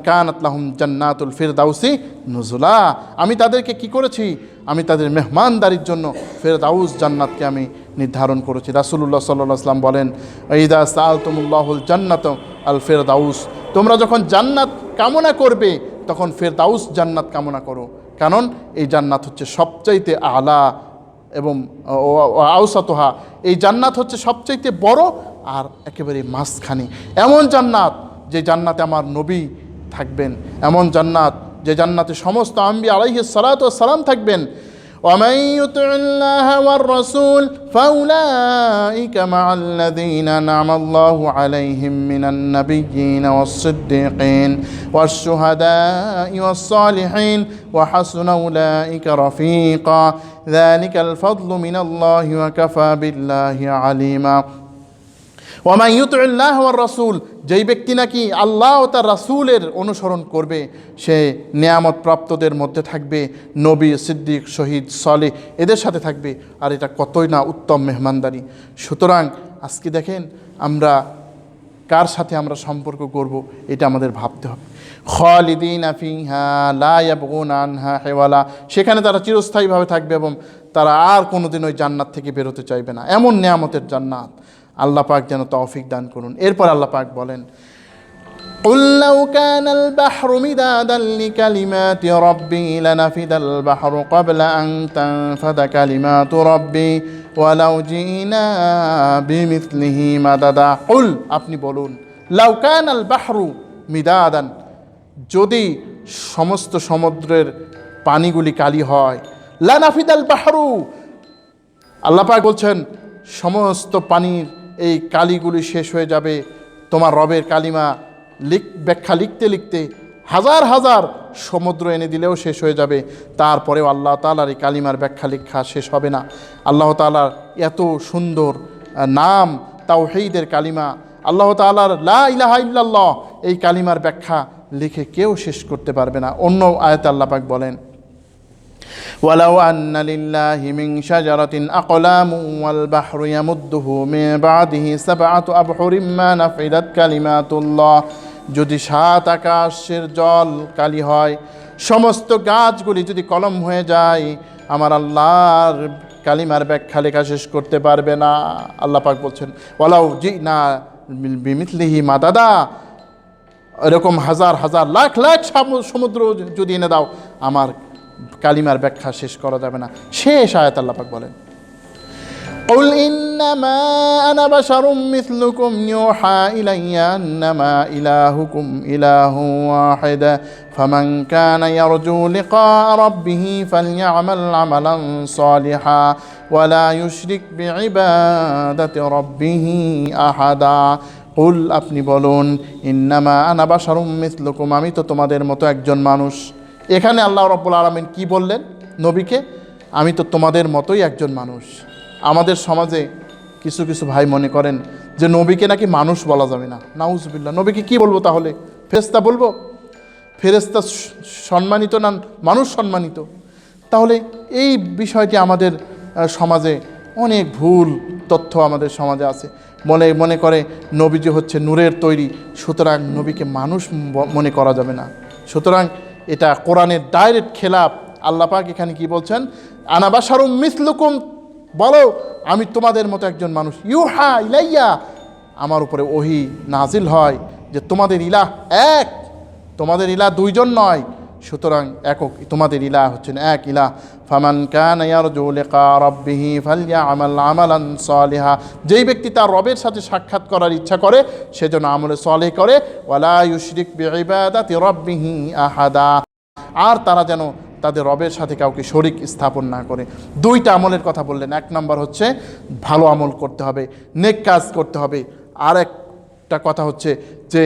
কানাত লাহুম জান্নাতুল ফিরদাউসি নুজুলা। আমি তাদেরকে কি করেছি, আমি তাদের মেহমানদারির জন্য ফিরদাউস জান্নাতকে আমি নির্ধারণ করেছি। রাসূলুল্লাহ সাল্লাল্লাহু আলাইহি ওয়াসাল্লাম বলেন ইযা সাআলতুমুল্লাহুল জান্নাত আল ফিরদাউস, তোমরা যখন জান্নাত কামনা করবে তখন ফেরদাউস জান্নাত কামনা করো, কারণ এই জান্নাত হচ্ছে সবচাইতে আলা এবং আওসাতহা, এই জান্নাত হচ্ছে সবচাইতে বড় আর একেবারে মাঝখানে। এমন জান্নাত যে জান্নাতে আমার নবী থাকবেন, এমন জান্নাত যে জান্নাতে সমস্ত আম্বিয়া আলাইহিস সালাতু ওয়াস সালাম থাকবেন। ومن يطع الله والرسول فأولئك مع الذين أنعم الله عليهم من النبيين والصديقين والشهداء والصالحين وحسن أولئك رفيقا ذلك الفضل من الله وكفى بالله عليما। ওয়ামান ইউতিউল্লাহ ওয়ার রাসূল, যেই ব্যক্তি নাকি আল্লাহ ও তার রাসূলের অনুসরণ করবে সে নিয়ামত প্রাপ্তদের মধ্যে থাকবে, নবী, সিদ্দিক, শহীদ, সালেহ এদের সাথে থাকবে। আর এটা কতই না উত্তম মেহমানদারি। সুতরাং আজকে দেখেন আমরা কার সাথে আমরা সম্পর্ক করব এটা আমাদের ভাবতে হবে। খালিদিনা ফিহা লা ইয়াবগুনা আনহা হিওয়ালা, সেখানে তারা চিরস্থায়ীভাবে থাকবে এবং তারা আর কোনোদিন ওই জান্নাত থেকে বেরোতে চাইবে না। এমন নিয়ামতের জান্নাত আল্লাহ পাক যেন তৌফিক দান করুন। এরপর আল্লাহ পাক বলেন, قُلْ لَوْ كَانَ الْبَحْرُ مِدَادًا لِكَلِمَاتِ رَبِّي لَنَفِدَ الْبَحْرُ قَبْلَ أَن تَنفَدَ كَلِمَاتُ رَبِّي وَلَوْ جِئْنَا بِمِثْلِهِ مَدَدًا। قُلْ, আপনি বলুন, লাউ কানাল বাহরু মিদাদান, যদি সমস্ত সমুদ্রের পানিগুলি কালি হয়, লানাফিদাল বাহরু, আল্লাহ পাক বলছেন সমস্ত পানির এই কালিগুলি শেষ হয়ে যাবে। তোমার রবের কালিমা ব্যাখ্যা লিখতে লিখতে হাজার হাজার সমুদ্র এনে দিলেও শেষ হয়ে যাবে, তারপরেও আল্লাহ তাআলার এই কালিমার ব্যাখ্যা লেখা শেষ হবে না। আল্লাহ তাআলার এত সুন্দর নাম তাওহীদের কালিমা, আল্লাহ তাআলার লা ইলাহা ইল্লাল্লাহ, এই কালিমার ব্যাখ্যা লিখে কেউ শেষ করতে পারবে না। অন্য আয়াতে আল্লাহ পাক বলেন, ওয়ালাউ আন্না লিল্লাহি মিন শাজারাতিন আকলামুন ওয়াল বাহরু ইয়ামুদ্দুহু মিন বাদিহি সাবআতু আবহুরিম মা নাফিদাত কালিমাতুল্লাহ, যদি 7 আকাশের জল কালি হয়, সমস্ত গাছগুলি যদি কলম হয়ে যায়, আমার আল্লাহর কালিমার ব্যাখ্যা লেখা শেষ করতে পারবে না। আল্লাহ পাক বলছেন, ওয়ালাউ জিনা বিমিথলিহি মাদাদা, এরকম হাজার হাজার লাখ লাখ সমুদ্র যদি এনে দাও, আমার কালিমার ব্যাখ্যা শেষ করা যাবে না। শেষ আয়াত আল্লাহ পাক বলেন, قُلْ إِنَّمَا أَنَا بَشَرٌ مِثْلُكُمْ يُوحَى إِلَيَّ أَنَّمَا إِلَٰهُكُمْ إِلَٰهٌ وَاحِدٌ فَمَنْ كَانَ يَرْجُو لِقَاءَ رَبِّهِ فَلْيَعْمَلْ عَمَلًا صَالِحًا وَلَا يُشْرِكْ بِعِبَادَةِ رَبِّهِ أَحَدًا। قُلْ, আপনি বলুন, ইন্নামা আনা বাশারুম মিসলুকুম, আমি তো তোমাদের মতো একজন মানুষ। এখানে আল্লাহ রাব্বুল আলামিন কি বললেন নবীকে? আমি তো তোমাদের মতোই একজন মানুষ। আমাদের সমাজে কিছু কিছু ভাই মনে করেন যে নবীকে নাকি মানুষ বলা যাবে না। নাউজুবিল্লাহ, নবীকে কি বলবো তাহলে? ফেরেশতা বলবো? ফেরেশতা সম্মানিত না মানুষ সম্মানিত? তাহলে এই বিষয়টি আমাদের সমাজে অনেক ভুল তথ্য আমাদের সমাজে আছে। মনে করে নবীজি হচ্ছে নূরের তৈরি, সুতরাং নবীকে মানুষ মনে করা যাবে না। সুতরাং এটা কোরআনের ডাইরেক্ট খেলাফ। আল্লাহ পাক এখানে কি বলছেন? আনা বাশারুম মিসলুকুম, বলো আমি তোমাদের মতো একজন মানুষ। ইউহা ইলাইয়া, আমার উপরে ওহী নাজিল হয় যে তোমাদের ইলাহ এক, তোমাদের ইলাহ দুইজন নয়, সুতরাং একক, তোমাদের ইলাহ হচ্ছেন এক ইলাহ। ফামান কানা ইয়ারজু লিকা রাব্বিহি ফালইয়ামাল আমালান সালিহা, যেই ব্যক্তি তার রবের সাথে সাক্ষাৎ করার ইচ্ছা করে সে যেন আমলে সালেহ করে। ওয়ালা ইউশরিক বিইবাদাতি রাব্বিহি আহাদা, আর তারা যেন তাদের রবের সাথে কাউকে শরিক স্থাপন না করে। 2টা আমলের কথা বললেন। 1 নম্বর হচ্ছে ভালো আমল করতে হবে, নেক কাজ করতে হবে। আর একটা কথা হচ্ছে যে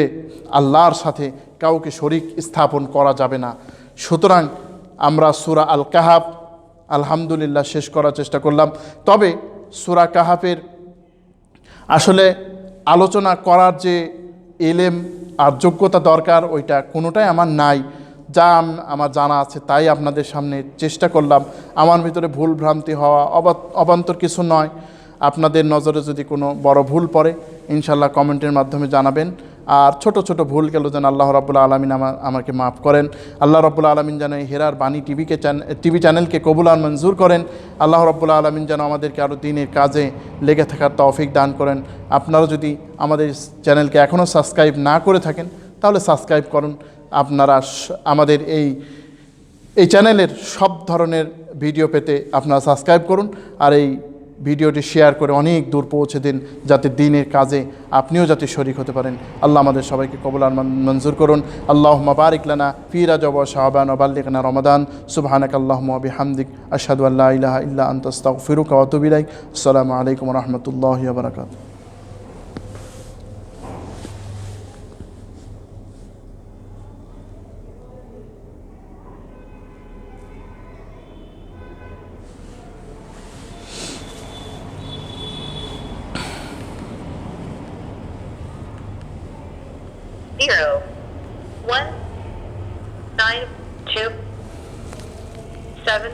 আল্লাহর সাথে কাউকে শরিক স্থাপন করা যাবে না। সুতরাং আমরা সূরা আল কাহাফ আলহামদুলিল্লাহ শেষ করার চেষ্টা করলাম। তবে সূরা কাহাফের আসলে আলোচনা করার যে ইলম আর যোগ্যতা দরকার ওইটা কোনোটাই আমার নাই। যা আমার জানা আছে তাই আপনাদের সামনে চেষ্টা করলাম। আমার ভিতরে ভুল ভ্রান্তি হওয়া অবান্তর কিছু নয়। আপনাদের নজরে যদি কোনো বড় ভুল পড়ে ইনশাল্লাহ কমেন্টের মাধ্যমে জানাবেন। আর ছোট ছোট ভুল গেল যেন আল্লাহ রাব্বুল আলামিন আমাকে মাফ করেন। আল্লাহ রাব্বুল আলামিন যেন হেরার বাণী টিভি চ্যানেলকে কবুল আর মঞ্জুর করেন। আল্লাহ রাব্বুল আলামিন যেন আমাদেরকে আরও দিনের কাজে লেগে থাকার তৌফিক দান করেন। আপনারা যদি আমাদের চ্যানেলকে এখনও সাবস্ক্রাইব না করে থাকেন তাহলে সাবস্ক্রাইব করুন। আপনারা আমাদের এই চ্যানেলের সব ধরনের ভিডিও পেতে আপনারা সাবস্ক্রাইব করুন, আর এই ভিডিওটি শেয়ার করে অনেক দূর পৌঁছে দিন, যাতে দিনের কাজে আপনিও যাতে শরীক হতে পারেন। আল্লাহ আমাদের সবাইকে কবুল আর মঞ্জুর করুন। আল্লাহুম্মা বারিক লানা ফি রাজব ওয়া শাবান ওয়া বাল্লিগনা রমাদান। সুবহানাকা আল্লাহুম্মা ওয়া বিহামদিক আশহাদু আল্লা ইলাহা ইল্লা আনতা আস্তাগফিরুকা ওয়া আতুবু ইলাইক। আসসালামু আলাইকুম ওয়া রাহমাতুল্লাহি ওয়া বারাকাতুহু। Zero, 1, 9, 2, 7,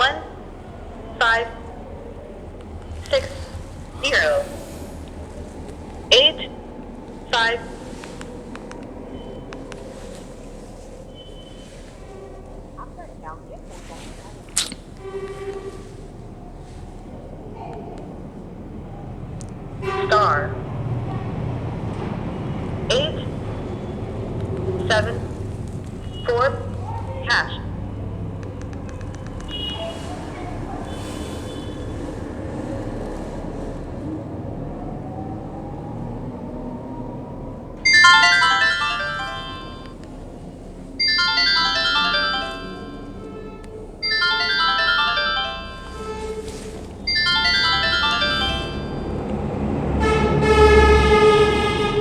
1, 5, 6, 0, 8, 5, star, 8, 7, 4, hash.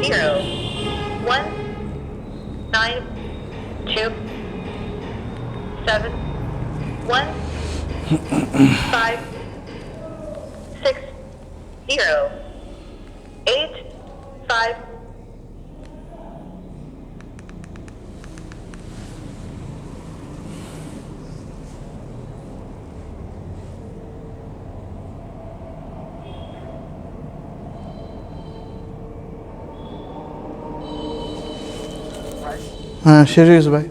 Zero, 1, 9, 2, 7, 1, 5, 6, 0, 8, 5, হ্যাঁ, শেষ হয়ে গেছে ভাই।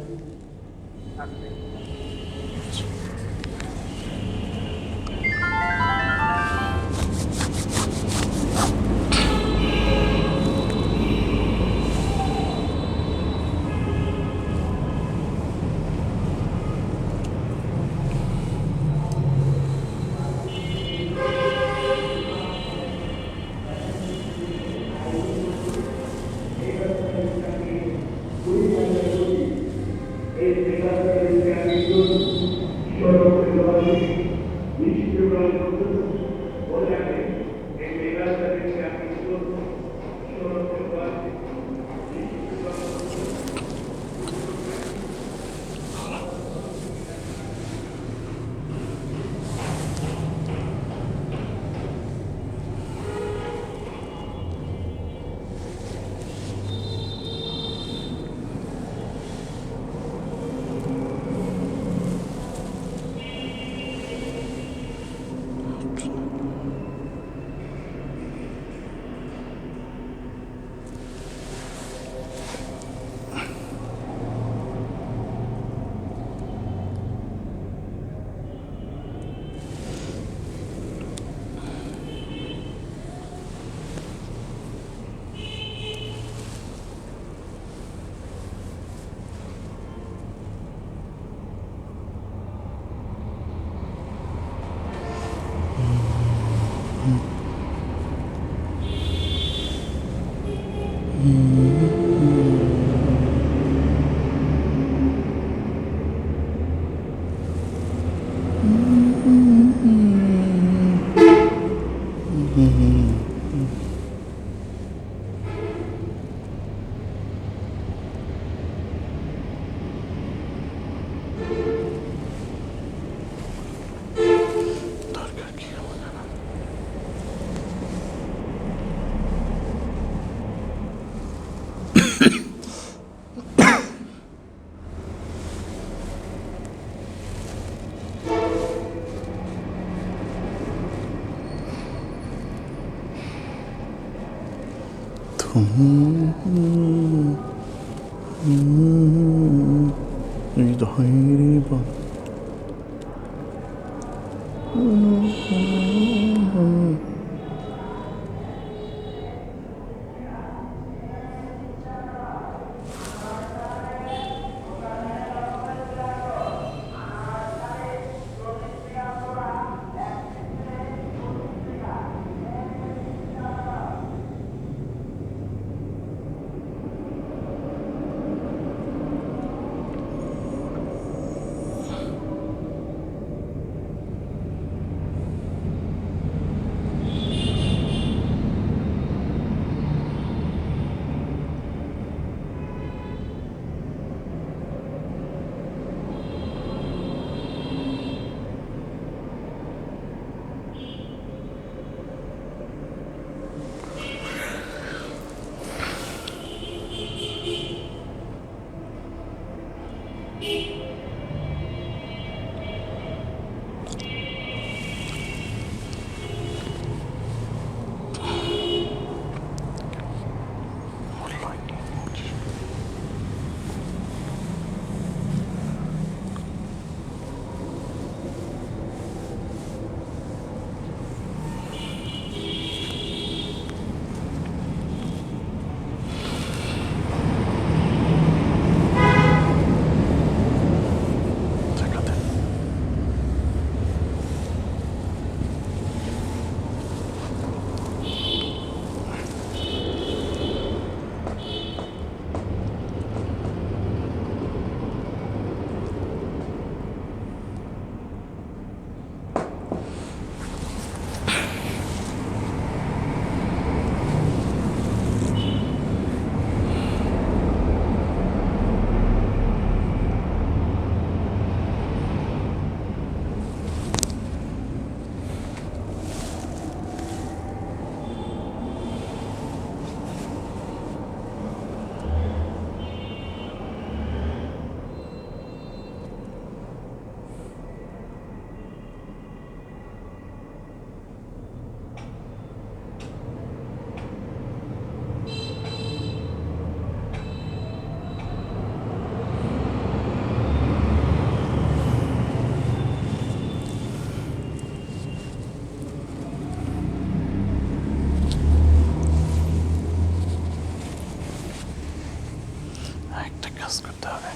একটা কাজ করতে হবে।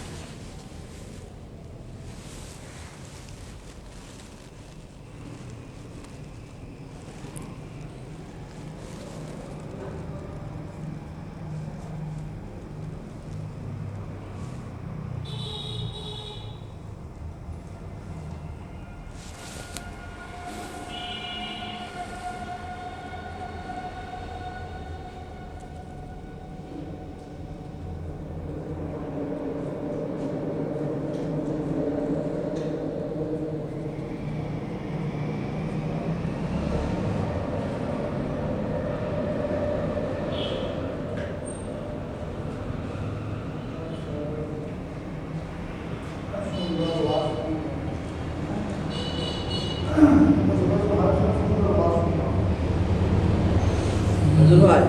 ভাই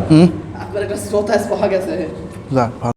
আপনার একটা শ্রোতা পাওয়া গেছে। যাক ভালো।